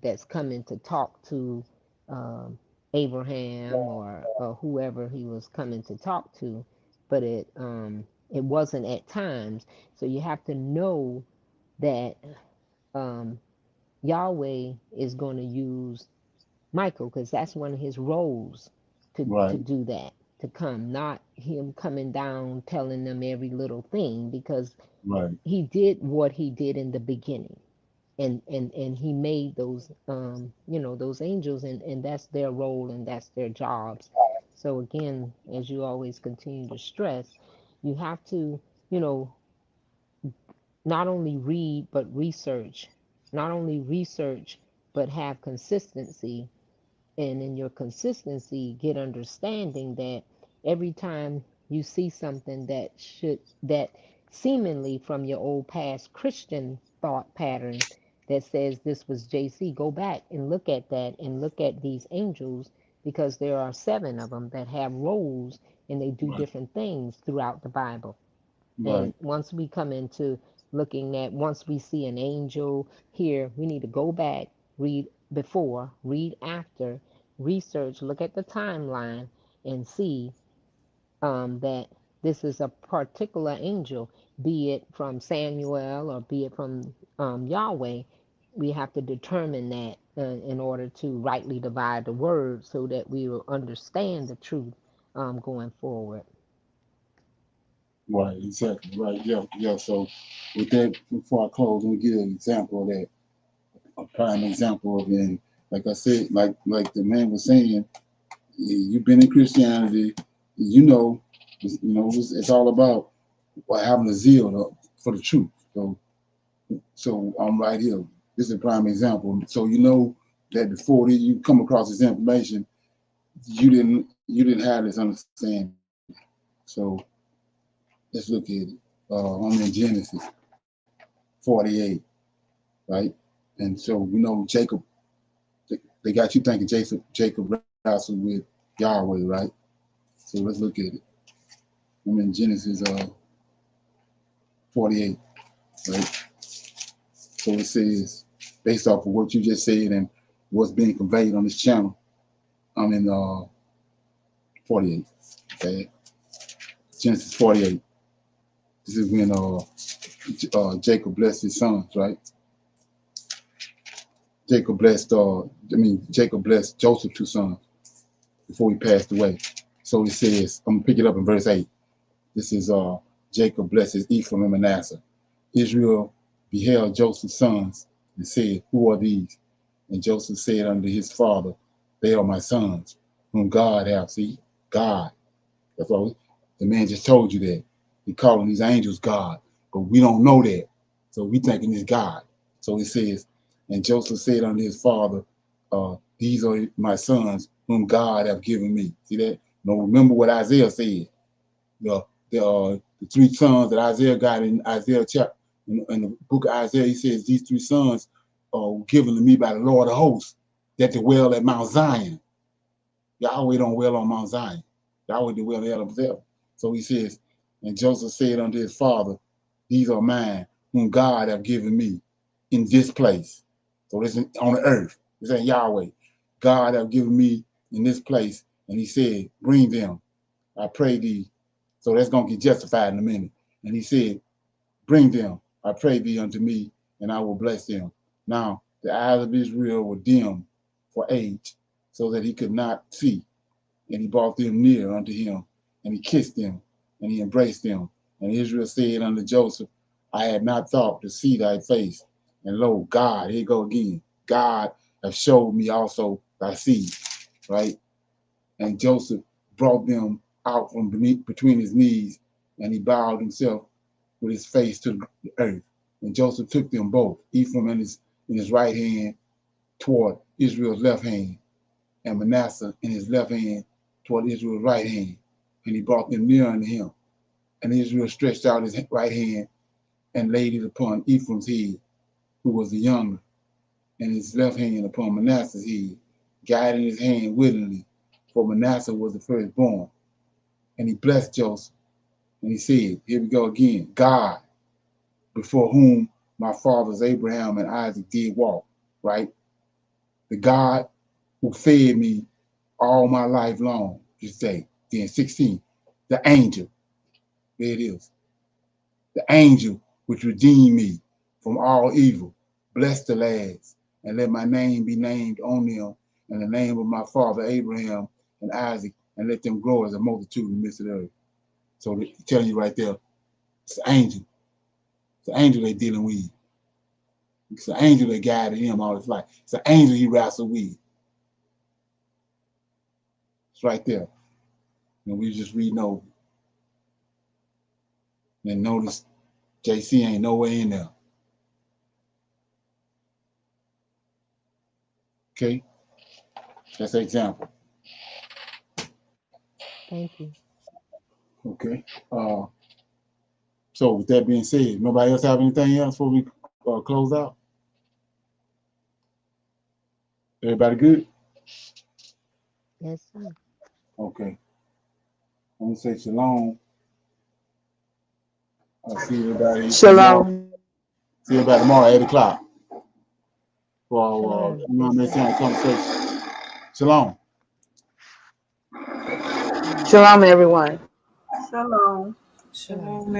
that's coming to talk to um, Abraham, or whoever he was coming to talk to. But It wasn't at times. So you have to know that um, Yahweh is going to use Michael because that's one of his roles to Right. do that, to come, not him coming down telling them every little thing because Right. he did what he did in the beginning. And he made those those angels, and that's their role and that's their jobs. So again, as you always continue to stress, you have to, you know, not only read but research, not only research but have consistency, and in your consistency get understanding that every time you see something that seemingly from your old past Christian thought pattern that says this was JC, go back and look at that and look at these angels, because there are 7 of them that have roles and they do Right. different things throughout the Bible. And Right. once we come into looking at, once we see an angel here, we need to go back, read before, read after, research, look at the timeline, and see that this is a particular angel, be it from Samuel or be it from Yahweh. We have to determine that in order to rightly divide the word so that we will understand the truth going forward. Right. Exactly. Right. Yeah. Yeah. So with that, before I close, let me give an example of that. A prime example of it. And like I said, like the man was saying, you've been in Christianity, you know, it's all about having a zeal for the truth. So I'm right here. This is a prime example. So you know that before you come across this information, you didn't have this understanding. So let's look at it. I'm in Genesis 48, right? And so Jacob. They got you thinking Jacob wrestled with Yahweh, right? So let's look at it. I'm in Genesis 48, right? So it says, based off of what you just said and what's being conveyed on this channel, I'm in 48. Okay, Genesis 48. This is when Jacob blessed his sons, right? Jacob blessed Joseph's 2 sons before he passed away. So it says, I'm gonna pick it up in verse 8. This is Jacob blesses Ephraim and Manasseh. Israel beheld Joseph's sons and said, who are these? And Joseph said unto his father, they are my sons, whom God hath. See, God. That's what the man just told you that. He calling these angels God, but we don't know that. So we thinking it's God. So he says, and Joseph said unto his father, these are my sons, whom God hath given me. See that? Now remember what Isaiah said. The 3 sons that Isaiah got in Isaiah chapter in the book of Isaiah, he says these 3 sons are given to me by the Lord of hosts that dwell at Mount Zion. Yahweh don't dwell on Mount Zion. Yahweh dwell there himself. So he says, and Joseph said unto his father, these are mine, whom God have given me in this place. So this is on the earth. This ain't Yahweh. God have given me in this place. And he said, bring them, I pray thee. So that's going to get justified in a minute. And he said, bring them, I pray thee unto me, and I will bless them. Now, the eyes of Israel were dim for age, so that he could not see. And he brought them near unto him, and he kissed them, and he embraced them. And Israel said unto Joseph, I had not thought to see thy face. And lo, God, here you go again, God have showed me also thy seed, right? And Joseph brought them out from between his knees, and he bowed himself with his face to the earth. And Joseph took them both, Ephraim in his right hand toward Israel's left hand, and Manasseh in his left hand toward Israel's right hand. And he brought them near unto him. And Israel stretched out his right hand and laid it upon Ephraim's head, who was the younger, and his left hand upon Manasseh's head, guiding his hand willingly, for Manasseh was the firstborn. And he blessed Joseph, and he said, here we go again, God, before whom my fathers Abraham and Isaac did walk, right? The God who fed me all my life long, you say. Then 16, the angel, there it is. The angel which redeemed me from all evil, bless the lads, and let my name be named on them, and the name of my father Abraham and Isaac, and let them grow as a multitude in the midst of the earth. So they're telling you right there, it's the angel. It's the angel they're dealing with. It's the angel that guided him all his life. It's the angel he wrestled with. It's right there. And we just reading over. And notice JC ain't nowhere in there. Okay? That's an example. Thank you. Okay. So with that being said, nobody else have anything else before we close out? Everybody good? Yes, sir. Okay. I'm gonna say shalom. I'll see everybody tomorrow. Shalom. See everybody tomorrow at 8 o'clock for Shalom. our Yes, sir. conversation. Shalom. Shalom. Shalom, everyone. Shalom. Shalom. Shalom,